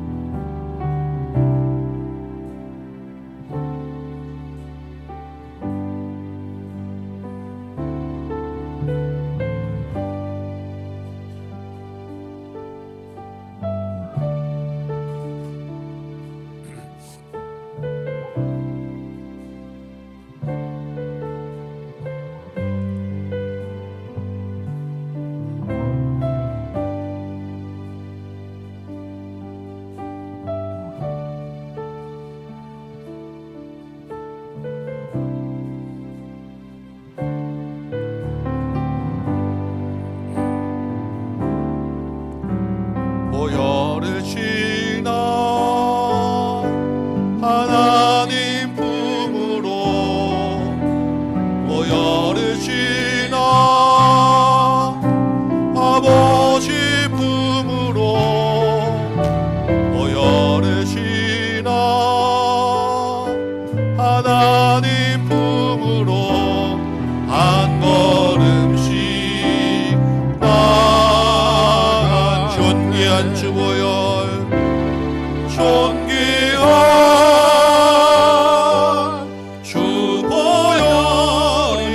보혈을 지나 하나님 품으로 보혈을 지나 아버지 품으로 보혈을 지나 하나님 품으로 한 걸음씩 나아간 존귀한 주 보혈 존귀한 주 보혈이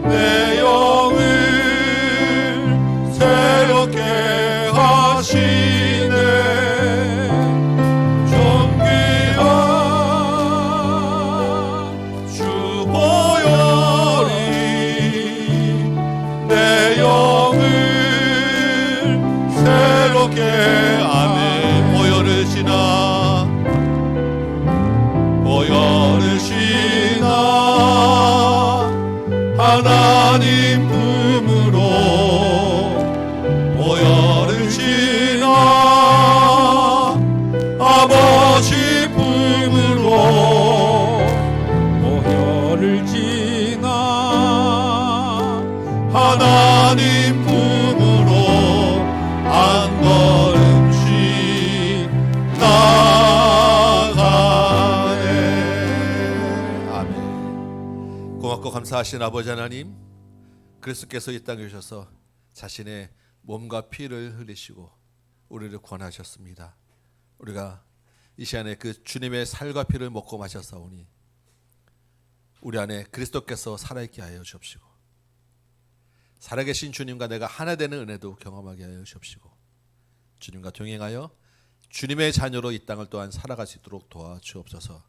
내 영을 새롭게 하시네 존귀한 주 보혈이 내 영을 새롭게 아멘 보혈을 지나 보혈을 지나 하나님 품으로 보혈을 지나 아버지 품으로 보혈을 지나 하나님 품으로 한 걸음씩 나가네 아멘. 고맙고 감사하신 아버지 하나님, 그리스도께서 이 땅에 오셔서 자신의 몸과 피를 흘리시고 우리를 구원하셨습니다. 우리가 이 시간에 그 주님의 살과 피를 먹고 마셨사오니 우리 안에 그리스도께서 살아있게 하여 주옵시고 살아계신 주님과 내가 하나 되는 은혜도 경험하게 하여 주옵시고 주님과 동행하여 주님의 자녀로 이 땅을 또한 살아갈 수 있도록 도와주옵소서.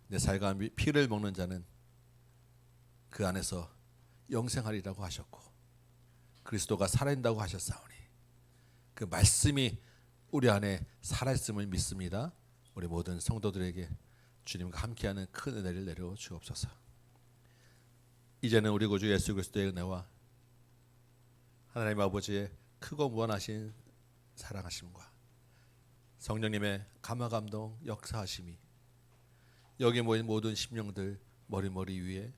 내 살과 피를 먹는 자는 그 안에서 영생하리라고 하셨고 그리스도가 살아있다고 하셨사오니 그 말씀이 우리 안에 살아있음을 믿습니다. 우리 모든 성도들에게 주님과 함께하는 큰 은혜를 내려 주옵소서. 이제는 우리 구주 예수 그리스도의 은혜와 하나님 아버지의 크고 무한하신 사랑하심과 성령님의 감화감동 역사하심이 여기 모인 모든 심령들 머리머리 위에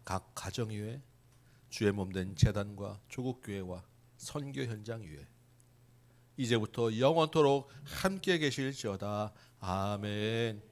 각 가정 위에 주의 몸된 제단과 조국교회와 선교 현장 위에 이제부터 영원토록 함께 계실지어다. 아멘.